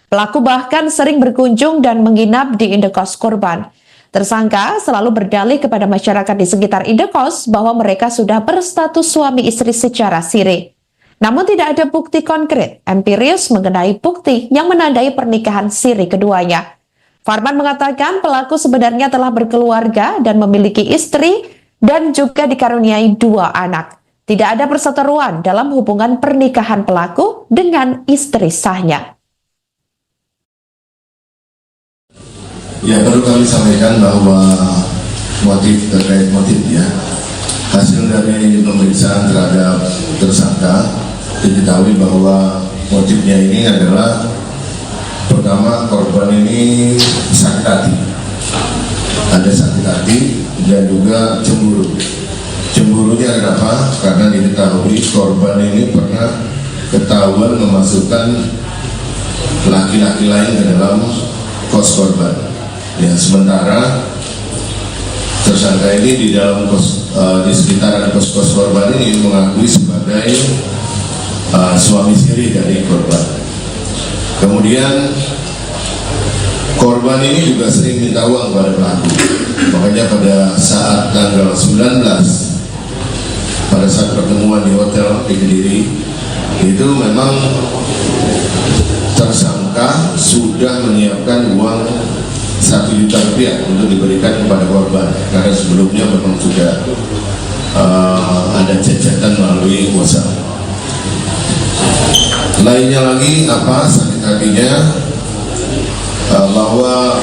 Pelaku bahkan sering berkunjung dan menginap di indekos korban. Tersangka selalu berdalih kepada masyarakat di sekitar indekos bahwa mereka sudah berstatus suami istri secara siri. Namun tidak ada bukti konkret, empiris mengenai bukti yang menandai pernikahan siri keduanya. Farman mengatakan pelaku sebenarnya telah berkeluarga dan memiliki istri dan juga dikaruniai 2 anak. Tidak ada perseteruan dalam hubungan pernikahan pelaku dengan istri sahnya. Ya, perlu kami sampaikan bahwa terkait motifnya, hasil dari pemeriksaan terhadap tersangka diketahui bahwa motifnya ini adalah pertama korban ini sakit hati, ada sakit hati dan juga cemburu. Cemburunya kenapa? Karena diketahui korban ini pernah ketahuan memasukkan laki-laki lain ke dalam kos korban. Ya, sementara tersangka ini di dalam di sekitaran kos korban ini mengakui sebagai suami siri dari korban. Kemudian korban ini juga sering minta uang kepada pelaku. Makanya pada saat tanggal 19, pada saat pertemuan di hotel di Kediri, itu memang tersangka sudah menyiapkan uang 1 juta rupiah untuk diberikan kepada korban. Karena sebelumnya memang sudah ada cacatan melalui WhatsApp. Lainnya lagi apa sakit hatinya bahwa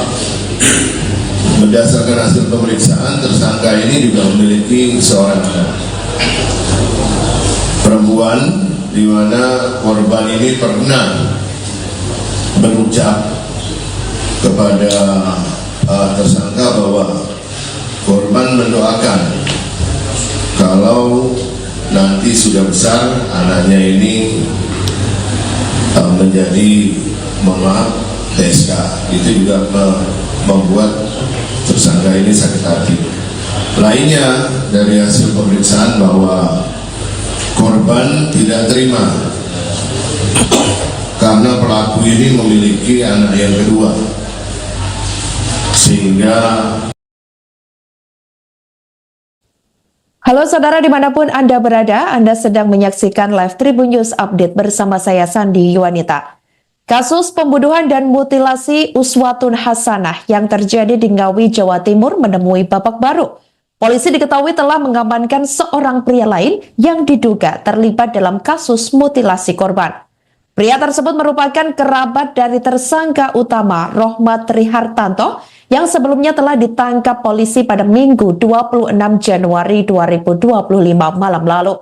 Berdasarkan hasil pemeriksaan, tersangka ini juga memiliki seorang perempuan, di mana korban ini pernah berucap kepada tersangka bahwa korban mendoakan kalau nanti sudah besar anaknya ini menjadi TSK. Itu juga membuat tersangka ini sakit hati. Lainnya dari hasil pemeriksaan bahwa korban tidak terima karena pelaku ini memiliki anak yang kedua, sehingga Halo saudara dimanapun Anda berada, Anda sedang menyaksikan live Tribun News Update bersama saya Sandi Yuwanita. Kasus pembunuhan dan mutilasi Uswatun Hasanah yang terjadi di Ngawi, Jawa Timur menemui babak baru. Polisi diketahui telah mengamankan seorang pria lain yang diduga terlibat dalam kasus mutilasi korban. Pria tersebut merupakan kerabat dari tersangka utama Rohmat Trihartanto yang sebelumnya telah ditangkap polisi pada Minggu 26 Januari 2025 malam lalu.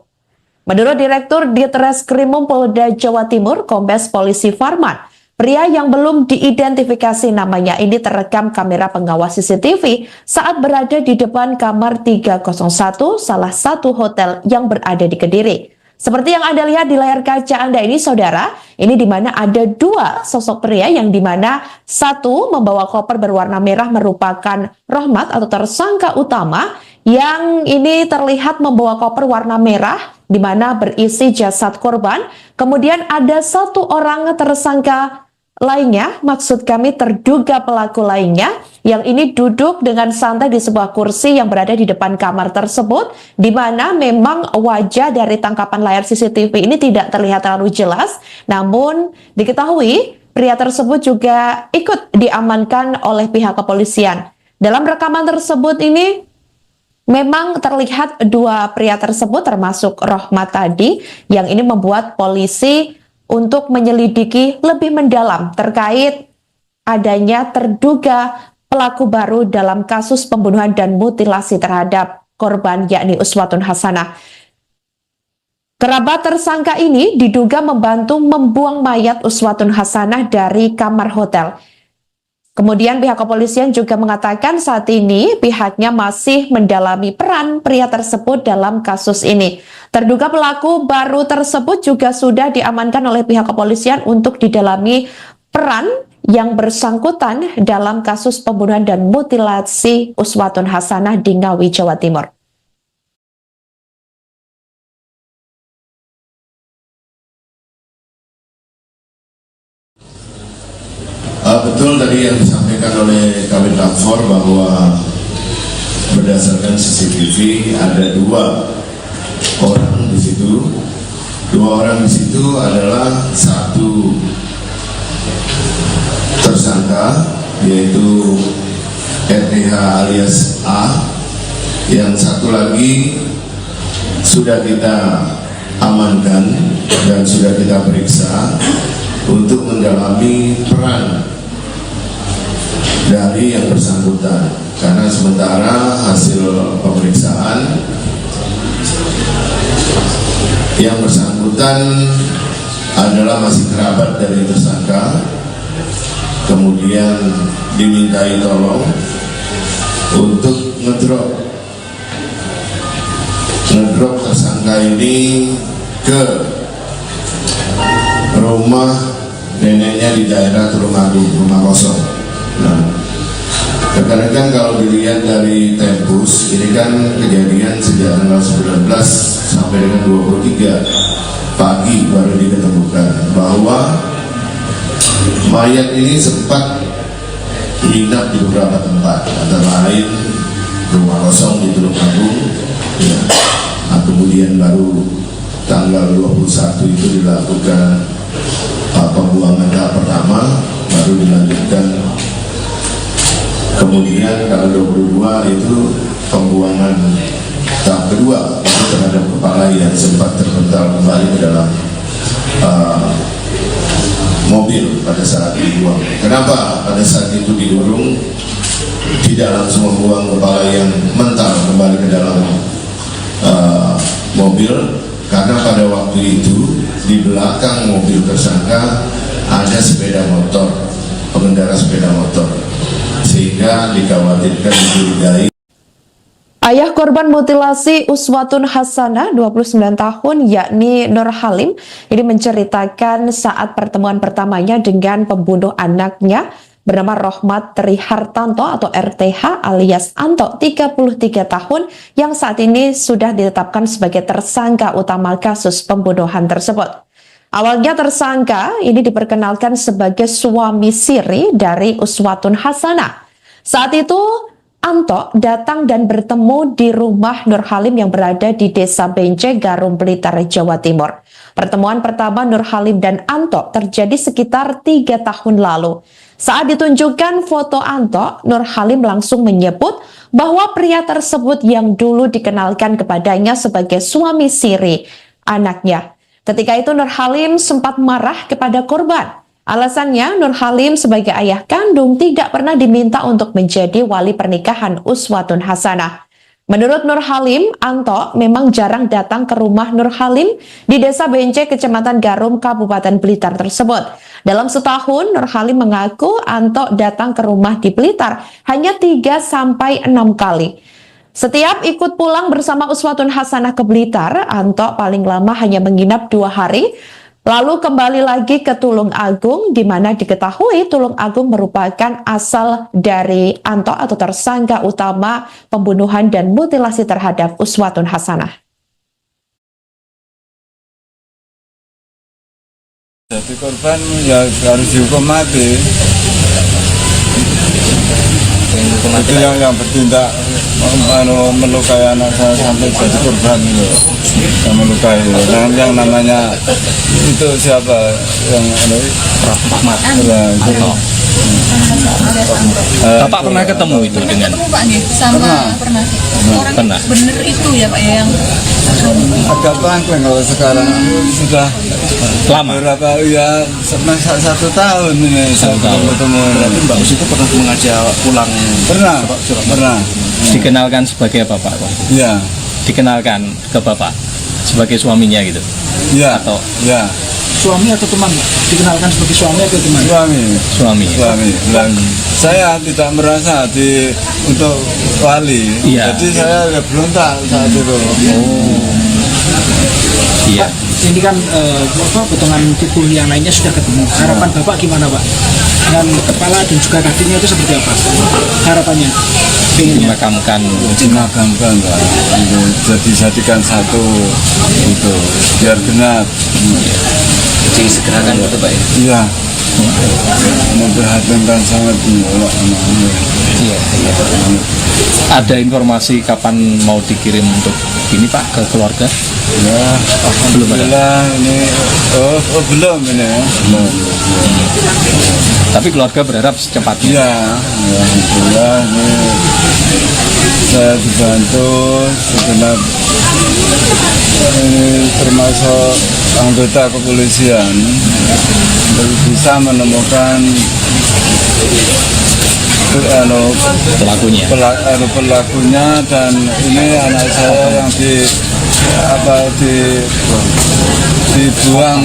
Menurut Direktur Ditreskrimum Polda Jawa Timur, Kombes Polisi Farman, pria yang belum diidentifikasi namanya ini terekam kamera pengawas CCTV saat berada di depan kamar 301 salah satu hotel yang berada di Kediri. Seperti yang Anda lihat di layar kaca Anda ini, saudara, ini di mana ada dua sosok pria yang di mana satu membawa koper berwarna merah merupakan Rohmat atau tersangka utama, yang ini terlihat membawa koper warna merah di mana berisi jasad korban. Kemudian ada satu orang tersangka lainnya, maksud kami terduga pelaku lainnya, yang ini duduk dengan santai di sebuah kursi yang berada di depan kamar tersebut, di mana memang wajah dari tangkapan layar CCTV ini tidak terlihat terlalu jelas, namun diketahui pria tersebut juga ikut diamankan oleh pihak kepolisian. Dalam rekaman tersebut ini memang terlihat dua pria tersebut termasuk Rohmat tadi yang ini membuat polisi untuk menyelidiki lebih mendalam terkait adanya terduga pelaku baru dalam kasus pembunuhan dan mutilasi terhadap korban yakni Uswatun Hasanah. Kerabat tersangka ini diduga membantu membuang mayat Uswatun Hasanah dari kamar hotel. Kemudian pihak kepolisian juga mengatakan saat ini pihaknya masih mendalami peran pria tersebut dalam kasus ini. Terduga pelaku baru tersebut juga sudah diamankan oleh pihak kepolisian untuk didalami peran yang bersangkutan dalam kasus pembunuhan dan mutilasi Uswatun Hasanah di Ngawi, Jawa Timur. Betul tadi yang disampaikan oleh Kabid Lafor bahwa berdasarkan CCTV ada dua orang di situ. Dua orang di situ adalah satu tersangka yaitu RTH alias A, yang satu lagi sudah kita amankan dan sudah kita periksa untuk mendalami peran dari yang bersangkutan, karena sementara hasil pemeriksaan yang bersangkutan adalah masih kerabat dari tersangka, kemudian dimintai tolong untuk ngedrop tersangka ini ke rumah neneknya di daerah Tulungagung, rumah kosong. Nah, rekan-rekan kalau dilihat dari tempus, ini kan kejadian sejak tanggal 19 sampai dengan 23 pagi baru diketemukan bahwa mayat ini sempat menginap di beberapa tempat, antara lain rumah kosong di Tulungagung, ya. Nah, kemudian baru tanggal 21 itu dilakukan pembuangan tahap pertama, baru dilanjutkan kemudian tanggal 22 itu pembuangan tahap kedua, itu terhadap kepala yang sempat terpental kembali ke dalam mobil pada saat dibuang. Kenapa pada saat itu didorong? tidak langsung membuang kepala yang mental kembali ke dalam mobil, karena pada waktu itu di belakang mobil tersangka ada sepeda motor, pengendara sepeda motor, sehingga dikhawatirkan dicurigai. Ayah korban mutilasi Uswatun Hasanah 29 tahun yakni Nur Halim ini menceritakan saat pertemuan pertamanya dengan pembunuh anaknya bernama Rohmat Trihartanto atau RTH alias Anto 33 tahun yang saat ini sudah ditetapkan sebagai tersangka utama kasus pembunuhan tersebut. Awalnya tersangka ini diperkenalkan sebagai suami siri dari Uswatun Hasanah. Saat itu Anto datang dan bertemu di rumah Nur Halim yang berada di Desa Bence, Garum, Blitar, Jawa Timur. Pertemuan pertama Nur Halim dan Anto terjadi sekitar 3 tahun lalu. Saat ditunjukkan foto Anto, Nur Halim langsung menyebut bahwa pria tersebut yang dulu dikenalkan kepadanya sebagai suami siri anaknya. Ketika itu Nur Halim sempat marah kepada korban. Alasannya, Nur Halim sebagai ayah kandung tidak pernah diminta untuk menjadi wali pernikahan Uswatun Hasanah. Menurut Nur Halim, Anto memang jarang datang ke rumah Nur Halim di Desa Bence, Kecamatan Garum, Kabupaten Blitar tersebut. Dalam setahun, Nur Halim mengaku Anto datang ke rumah di Blitar hanya 3-6 kali. Setiap ikut pulang bersama Uswatun Hasanah ke Blitar, Anto paling lama hanya menginap 2 hari, lalu kembali lagi ke Tulung Agung, di mana diketahui Tulung Agung merupakan asal dari Anto atau tersangka utama pembunuhan dan mutilasi terhadap Uswatun Hasanah. Jadi korban ya harus dihukum mati. Itu yang bertindak melukai anak saya sampai jadi korban itu, yang melukai. Dan yang namanya itu siapa yang Rahmat. Bapak pernah ketemu itu dengan? Ketemu Pak nih sama pernah. Orang Pernah. bener itu ya Pak yang agak pangkling kalau sekarang sudah Lama? berapa ya 1 tahun ini saya belum ketemu. Berarti Mbak Us itu pernah mengajak pulang? Pernah. Dikenalkan sebagai apa Pak? Iya. Dikenalkan ke Bapak sebagai suaminya gitu? Iya. Atau? Iya. Suami atau teman, Pak? Dikenalkan sebagai suami atau teman? Suami. Dan saya tidak merasa untuk wali. Iya. Jadi saya berontak saat itu. Iya. Ini kan potongan tubuh yang lainnya sudah ketemu. Harapan Bapak gimana, Pak? Dengan kepala dan juga kakinya itu seperti apa? Harapannya? Pengennya? Dimakamkan. Dimakamkan Pak. Jadikan satu itu biar benar. Jadi segerakan itu Pak ya? Iya. Memperhatikan sangat menolak anaknya. Iya. Ada informasi kapan mau dikirim untuk ini Pak ke keluarga? Ya, alhamdulillah ini belum ini ya. Belum. Tapi keluarga berharap secepatnya. Ya, alhamdulillah ini saya dibantu segenap ini termasuk anggota kepolisian untuk bisa menemukan pelakunya dan ini anak saya yang dibuang.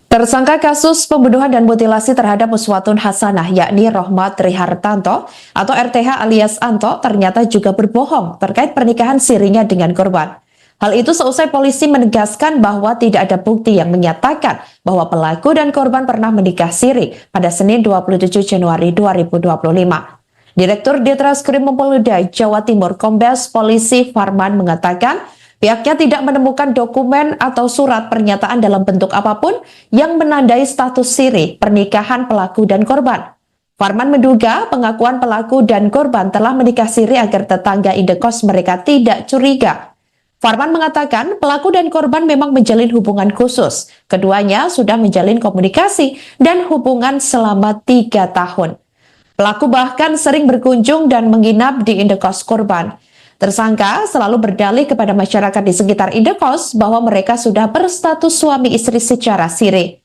Tersangka kasus pembunuhan dan mutilasi terhadap Uswatun Hasanah yakni Rohmat Trihartanto atau RTH alias Anto ternyata juga berbohong terkait pernikahan sirinya dengan korban. Hal itu seusai polisi menegaskan bahwa tidak ada bukti yang menyatakan bahwa pelaku dan korban pernah menikah siri pada Senin 27 Januari 2025. Direktur Ditreskrim Polda Jawa Timur Kombes Polisi Farman mengatakan pihaknya tidak menemukan dokumen atau surat pernyataan dalam bentuk apapun yang menandai status siri pernikahan pelaku dan korban. Farman menduga pengakuan pelaku dan korban telah menikah siri agar tetangga indekos mereka tidak curiga. Farman mengatakan pelaku dan korban memang menjalin hubungan khusus. Keduanya sudah menjalin komunikasi dan hubungan selama 3 tahun. Pelaku bahkan sering berkunjung dan menginap di indekos korban. Tersangka selalu berdalih kepada masyarakat di sekitar indekos bahwa mereka sudah berstatus suami istri secara siri.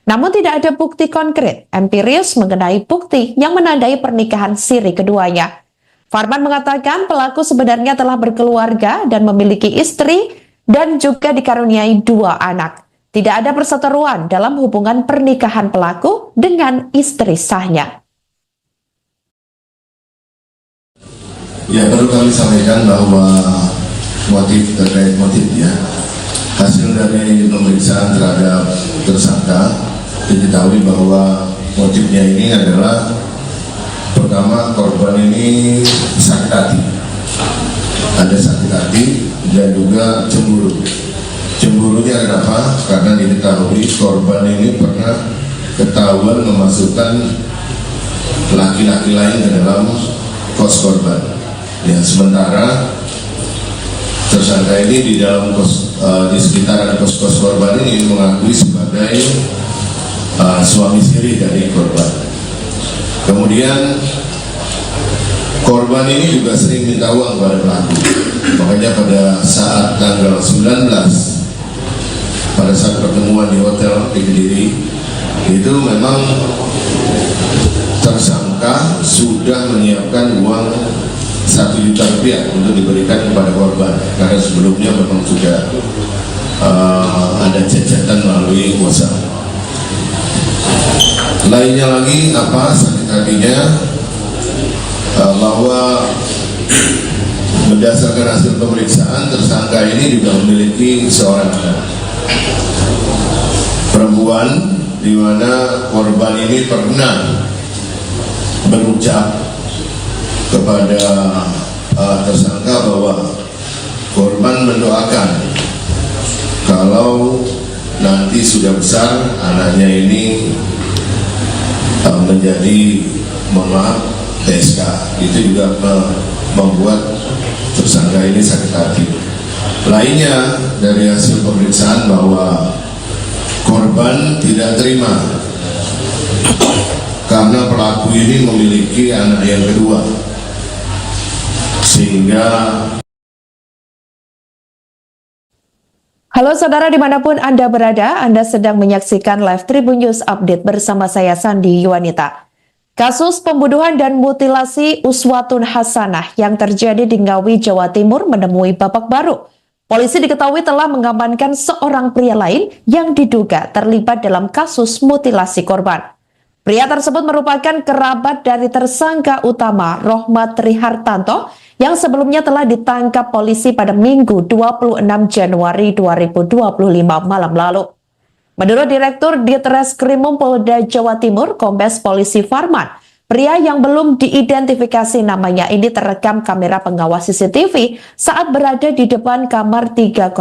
Namun tidak ada bukti konkret, empiris mengenai bukti yang menandai pernikahan siri keduanya. Farman mengatakan pelaku sebenarnya telah berkeluarga dan memiliki istri dan juga dikaruniai 2 anak. Tidak ada perseteruan dalam hubungan pernikahan pelaku dengan istri sahnya. Ya, perlu kami sampaikan bahwa motif terkait motifnya, hasil dari pemeriksaan terhadap tersangka diketahui bahwa motifnya ini adalah pertama, korban ini sakit hati, ada sakit hati dan juga cemburu. Cemburunya kenapa? Karena diketahui korban ini pernah ketahuan memasukkan laki-laki lain ke dalam kos korban. Ya, sementara tersangka ini di dalam di sekitaran kos korban ini mengakui sebagai suami siri dari korban. Kemudian korban ini juga sering minta uang kepada pelaku. Makanya pada saat tanggal 19 pada saat pertemuan di hotel di Kediri itu memang tersangka sudah menyiapkan uang 1 juta rupiah untuk diberikan kepada korban, karena sebelumnya memang sudah ada cacatan melalui WhatsApp. Lainnya lagi apa sakit hatinya, bahwa berdasarkan hasil pemeriksaan tersangka ini juga memiliki seorang anak perempuan, di mana korban ini pernah berucap kepada tersangka bahwa korban mendoakan kalau nanti sudah besar anaknya ini menjadi TSK. Itu juga membuat tersangka ini sakit hati. Lainnya dari hasil pemeriksaan bahwa korban tidak terima karena pelaku ini memiliki anak yang kedua, sehingga Halo saudara dimanapun Anda berada, Anda sedang menyaksikan live Tribun News Update bersama saya Sandi Yuwanita. Kasus pembunuhan dan mutilasi Uswatun Hasanah yang terjadi di Ngawi, Jawa Timur menemui babak baru. Polisi diketahui telah mengamankan seorang pria lain yang diduga terlibat dalam kasus mutilasi korban. Pria tersebut merupakan kerabat dari tersangka utama Rohmat Trihartanto yang sebelumnya telah ditangkap polisi pada Minggu 26 Januari 2025 malam lalu. Menurut Direktur Ditreskrimum Polda Jawa Timur, Kombes Polisi Farman, pria yang belum diidentifikasi namanya ini terekam kamera pengawas CCTV saat berada di depan kamar 301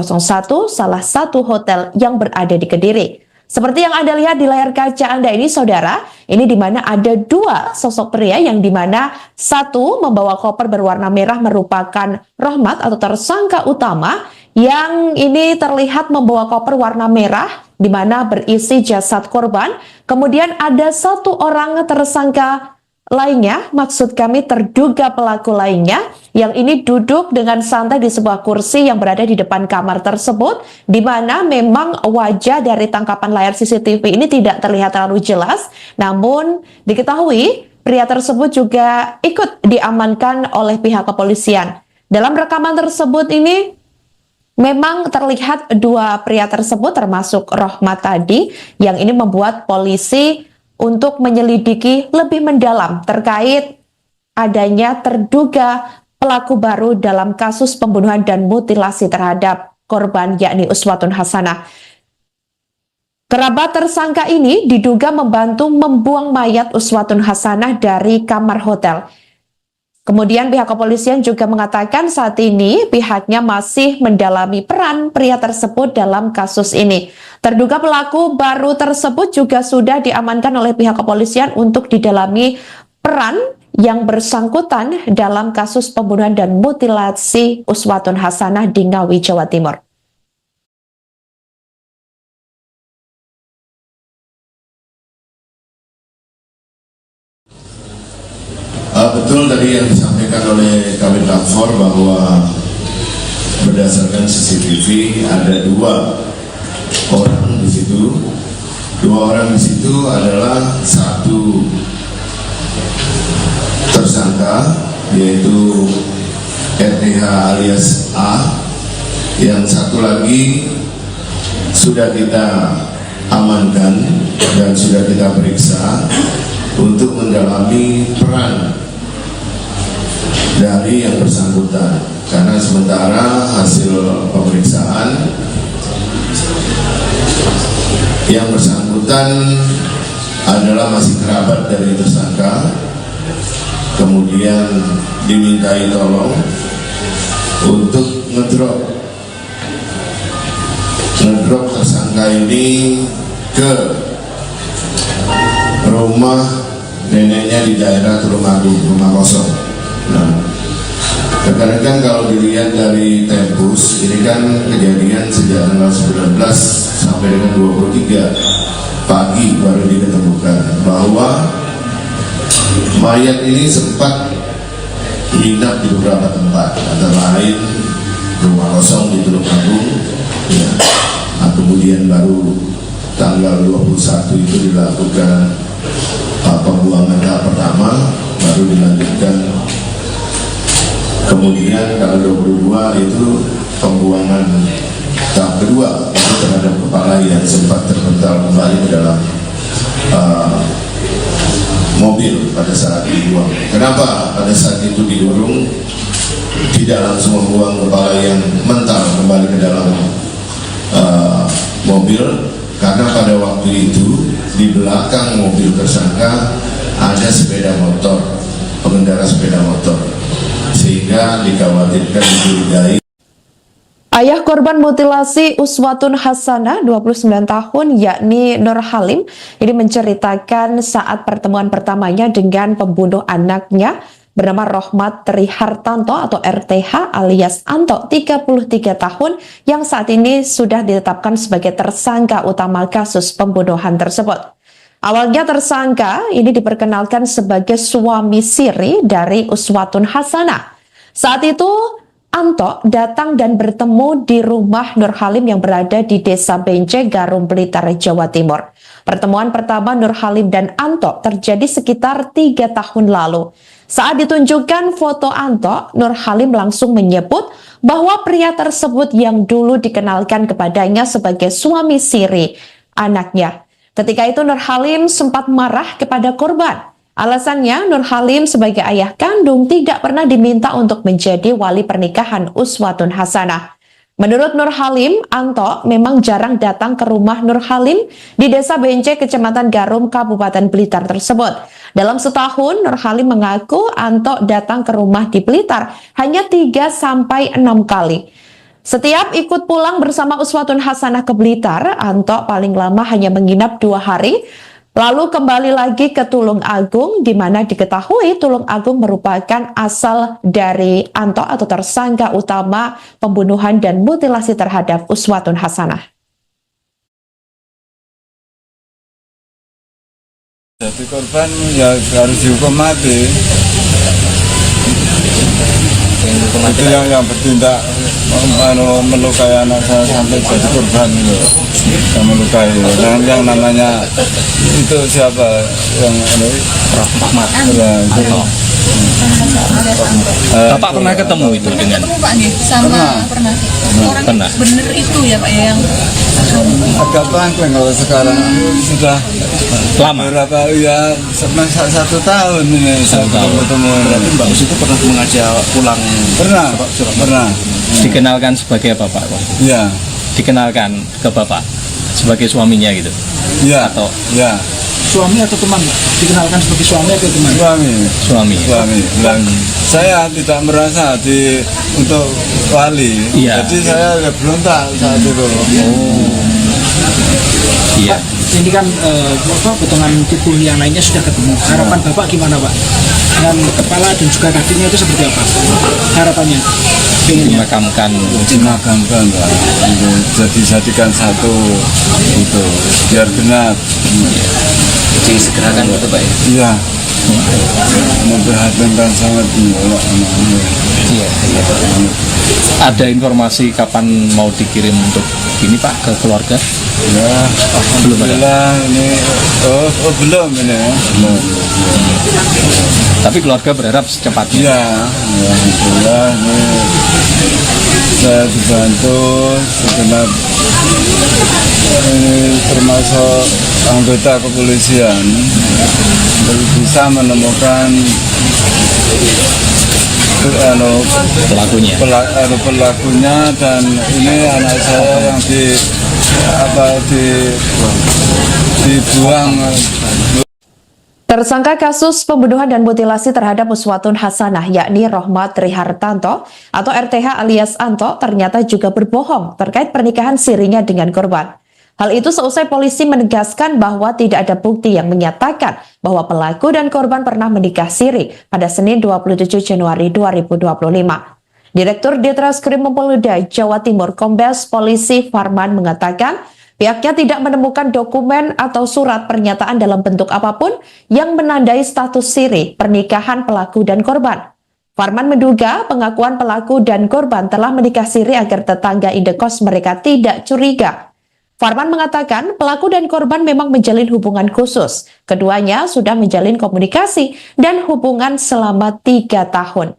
salah satu hotel yang berada di Kediri. Seperti yang Anda lihat di layar kaca Anda ini, saudara, ini di mana ada 2 sosok pria yang di mana satu membawa koper berwarna merah merupakan Rohmat atau tersangka utama, yang ini terlihat membawa koper warna merah di mana berisi jasad korban. Kemudian ada 1 orang tersangka lainnya, maksud kami terduga pelaku lainnya, yang ini duduk dengan santai di sebuah kursi yang berada di depan kamar tersebut, di mana memang wajah dari tangkapan layar CCTV ini tidak terlihat terlalu jelas, namun diketahui pria tersebut juga ikut diamankan oleh pihak kepolisian. Dalam rekaman tersebut ini memang terlihat 2 pria tersebut termasuk Rohmat tadi, yang ini membuat polisi untuk menyelidiki lebih mendalam terkait adanya terduga pelaku baru dalam kasus pembunuhan dan mutilasi terhadap korban yakni Uswatun Hasanah. Kerabat tersangka ini diduga membantu membuang mayat Uswatun Hasanah dari kamar hotel. Kemudian pihak kepolisian juga mengatakan saat ini pihaknya masih mendalami peran pria tersebut dalam kasus ini. Terduga pelaku baru tersebut juga sudah diamankan oleh pihak kepolisian untuk didalami peran yang bersangkutan dalam kasus pembunuhan dan mutilasi Uswatun Hasanah di Ngawi, Jawa Timur. Betul tadi yang disampaikan oleh Kabid Lafor bahwa berdasarkan CCTV ada 2 orang di situ Dua orang di situ adalah satu tersangka yaitu RTH alias A, yang satu lagi sudah kita amankan dan sudah kita periksa untuk mendalami peran dari yang bersangkutan, karena sementara hasil pemeriksaan yang bersangkutan adalah masih kerabat dari tersangka, kemudian dimintai tolong untuk ngedrop tersangka ini ke rumah neneknya di daerah Tulungagung, rumah kosong. Nah, rekan-rekan kalau dilihat dari tempus, ini kan kejadian sejak tanggal 19 sampai dengan 23 pagi baru diketemukan bahwa mayat ini sempat menginap di beberapa tempat, antara lain rumah kosong di Tulungagung, ya. Nah, kemudian baru tanggal 21 itu dilakukan pembuangan tahap pertama, baru dilanjutkan kemudian tanggal 22 itu pembuangan tahap kedua, itu terhadap kepala yang sempat terpental kembali ke dalam mobil pada saat dibuang. Kenapa pada saat itu didorong tidak langsung membuang kepala yang mental kembali ke dalam mobil? Karena pada waktu itu di belakang mobil tersangka ada sepeda motor, pengendara sepeda motor, sehingga dikhawatirkan dicurigai. Ayah korban mutilasi Uswatun Hasanah 29 tahun yakni Nur Halim ini menceritakan saat pertemuan pertamanya dengan pembunuh anaknya bernama Rohmat Trihartanto atau RTH alias Anto 33 tahun yang saat ini sudah ditetapkan sebagai tersangka utama kasus pembunuhan tersebut. Awalnya tersangka ini diperkenalkan sebagai suami siri dari Uswatun Hasanah. Saat itu Anto datang dan bertemu di rumah Nur Halim yang berada di Desa Bence, Garum, Blitar, Jawa Timur. Pertemuan pertama Nur Halim dan Anto terjadi sekitar 3 tahun lalu. Saat ditunjukkan foto Anto, Nur Halim langsung menyebut bahwa pria tersebut yang dulu dikenalkan kepadanya sebagai suami siri anaknya. Ketika itu Nur Halim sempat marah kepada korban. Alasannya, Nur Halim sebagai ayah kandung tidak pernah diminta untuk menjadi wali pernikahan Uswatun Hasanah. Menurut Nur Halim, Anto memang jarang datang ke rumah Nur Halim di Desa Bence, Kecamatan Garum, Kabupaten Blitar tersebut. Dalam setahun, Nur Halim mengaku Anto datang ke rumah di Blitar hanya 3-6 kali. Setiap ikut pulang bersama Uswatun Hasanah ke Blitar, Anto paling lama hanya menginap 2 hari, lalu kembali lagi ke Tulung Agung, di mana diketahui Tulung Agung merupakan asal dari Anto atau tersangka utama pembunuhan dan mutilasi terhadap Uswatun Hasanah. Jadi korban ya harus dihukum mati. Itu yang bertindak melukai anak saya sampai jadi korban itu, yang melukai. Dan yang namanya itu siapa yang Rahmat. ya, itu. Bapak pernah ketemu itu dengan ketemu Pak nih sama pernah orang Pernah. bener itu ya Pak ya yang agak pangkling kalau sekarang sudah lama. berapa ya 1 tahun ini saya tahun. ketemu. Berarti Mbak Us itu pernah mengajak pulang Pernah Dikenalkan sebagai apa Pak? ya Dikenalkan ke Bapak sebagai suaminya gitu? ya Atau ya Suami atau teman, Pak? Dikenalkan sebagai suami atau teman? suami? Dan saya tidak merasa untuk wali, Iya. jadi saya berontak saat itu. Iya. Ini kan potongan tubuh yang lainnya sudah ketemu. Harapan Bapak gimana, Pak? Dengan kepala dan juga kakinya itu seperti apa? Harapannya? Pengennya? Dimakamkan. Dimakamkan Pak, jadikan satu itu biar benar. disegerakan gitu Pak ya. Iya. Memperhatikan sangat ini anak-anaknya. Iya. Ada informasi kapan mau dikirim untuk ini Pak ke keluarga? Ya, alhamdulillah ini belum ini ya. Belum. Tapi keluarga berharap secepatnya. Ya, alhamdulillah ini saya dibantu segenap ini termasuk anggota kepolisian bisa menemukan pelakunya dan ini anak saya yang dibuang. Tersangka kasus pembunuhan dan mutilasi terhadap Uswatun Hasanah yakni Rohmat Trihartanto atau RTH alias Anto ternyata juga berbohong terkait pernikahan sirinya dengan korban. Hal itu seusai polisi menegaskan bahwa tidak ada bukti yang menyatakan bahwa pelaku dan korban pernah menikah siri pada Senin 27 Januari 2025. Direktur Ditreskrim Polda Jawa Timur Kombes Polisi Farman mengatakan pihaknya tidak menemukan dokumen atau surat pernyataan dalam bentuk apapun yang menandai status siri pernikahan pelaku dan korban. Farman menduga pengakuan pelaku dan korban telah menikah siri agar tetangga indekos mereka tidak curiga. Farman mengatakan pelaku dan korban memang menjalin hubungan khusus. Keduanya sudah menjalin komunikasi dan hubungan selama 3 tahun.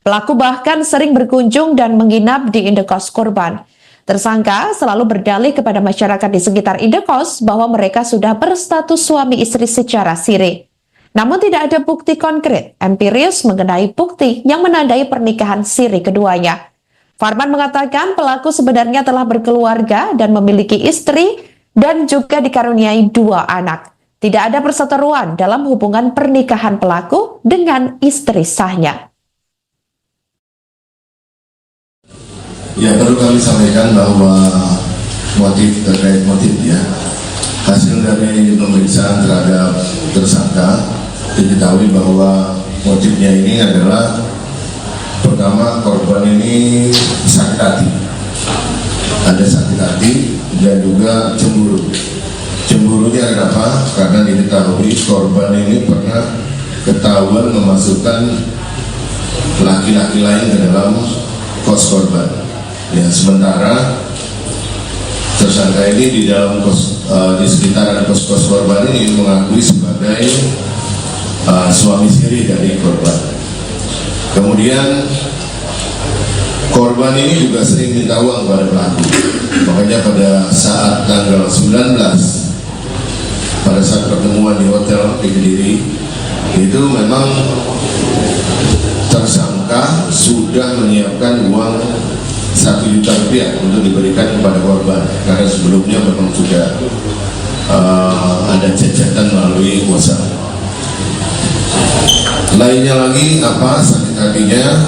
Pelaku bahkan sering berkunjung dan menginap di indekos korban. Tersangka selalu berdalih kepada masyarakat di sekitar indekos bahwa mereka sudah berstatus suami istri secara siri. Namun tidak ada bukti konkret, empiris mengenai bukti yang menandai pernikahan siri keduanya. Farman mengatakan pelaku sebenarnya telah berkeluarga dan memiliki istri dan juga dikaruniai 2 anak. Tidak ada perseteruan dalam hubungan pernikahan pelaku dengan istri sahnya. Ya, perlu kami sampaikan bahwa terkait motif ya, hasil dari pemeriksaan terhadap tersangka diketahui bahwa motifnya ini adalah pertama korban ini sakit hati, ada sakit hati dan juga cemburu. Cemburunya kenapa? Karena diketahui korban ini pernah ketahuan memasukkan laki-laki lain ke dalam kos korban. Ya, sementara tersangka ini di dalam di sekitaran kos korban ini mengakui sebagai suami siri dari korban. Kemudian korban ini juga sering minta uang kepada pelaku. Makanya pada saat tanggal 19 pada saat pertemuan di hotel di Kediri itu memang tersangka sudah menyiapkan uang 1 juta rupiah untuk diberikan kepada korban karena sebelumnya memang sudah ada cacatan melalui WhatsApp. Lainnya lagi apa sakit hatinya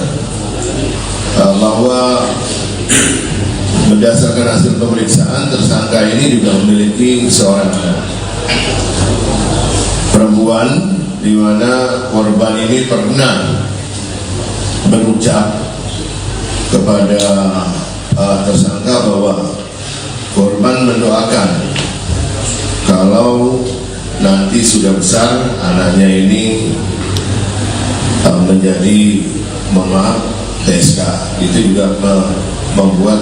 bahwa berdasarkan hasil pemeriksaan tersangka ini juga memiliki seorang perempuan di mana korban ini pernah berucap kepada tersangka bahwa korban mendoakan kalau nanti sudah besar anaknya ini menjadi TSK. Itu juga membuat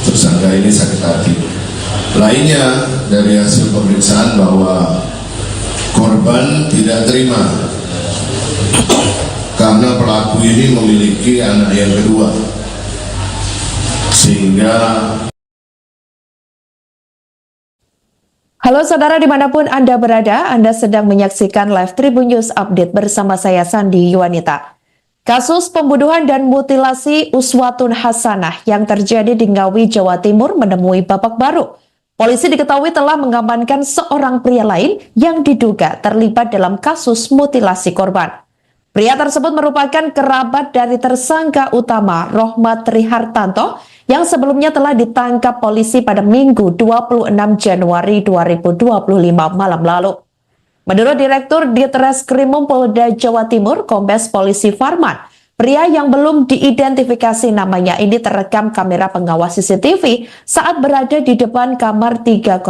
tersangka ini sakit hati. Lainnya dari hasil pemeriksaan bahwa korban tidak terima karena pelaku ini memiliki anak yang kedua, sehingga Halo saudara dimanapun Anda berada, Anda sedang menyaksikan live Tribun News Update bersama saya Sandi Yuwanita. Kasus pembunuhan dan mutilasi Uswatun Hasanah yang terjadi di Ngawi, Jawa Timur menemui babak baru. Polisi diketahui telah mengamankan seorang pria lain yang diduga terlibat dalam kasus mutilasi korban. Pria tersebut merupakan kerabat dari tersangka utama Rohmat Trihartanto yang sebelumnya telah ditangkap polisi pada Minggu 26 Januari 2025 malam lalu. Menurut Direktur Ditreskrim Polda Jawa Timur, Kombes Polisi Farman, pria yang belum diidentifikasi namanya ini terekam kamera pengawas CCTV saat berada di depan kamar 301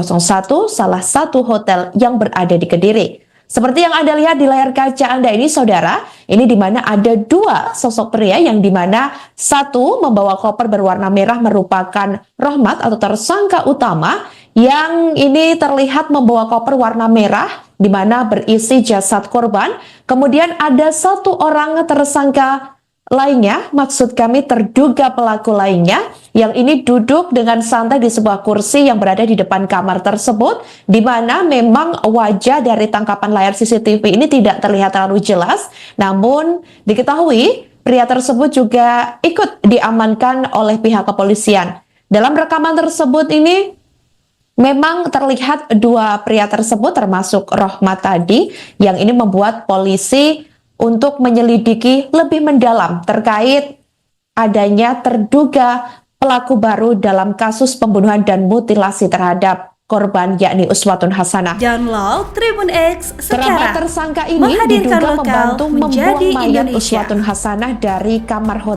salah satu hotel yang berada di Kediri. Seperti yang Anda lihat di layar kaca Anda ini, saudara, ini di mana ada dua sosok pria yang di mana satu membawa koper berwarna merah merupakan Rohmat atau tersangka utama, yang ini terlihat membawa koper warna merah di mana berisi jasad korban. Kemudian ada satu orang tersangka lainnya, maksud kami terduga pelaku lainnya, yang ini duduk dengan santai di sebuah kursi yang berada di depan kamar tersebut, di mana memang wajah dari tangkapan layar CCTV ini tidak terlihat terlalu jelas, namun diketahui pria tersebut juga ikut diamankan oleh pihak kepolisian. Dalam rekaman tersebut ini memang terlihat dua pria tersebut termasuk Rohmat tadi, yang ini membuat polisi untuk menyelidiki lebih mendalam terkait adanya terduga pelaku baru dalam kasus pembunuhan dan mutilasi terhadap korban, yakni Uswatun Hasanah. Download Tribun X Kerabat sekarang. tersangka ini Menghadirkan diduga lokal membantu membuang menjadi mayat Indonesia. Uswatun Hasanah dari kamar hotel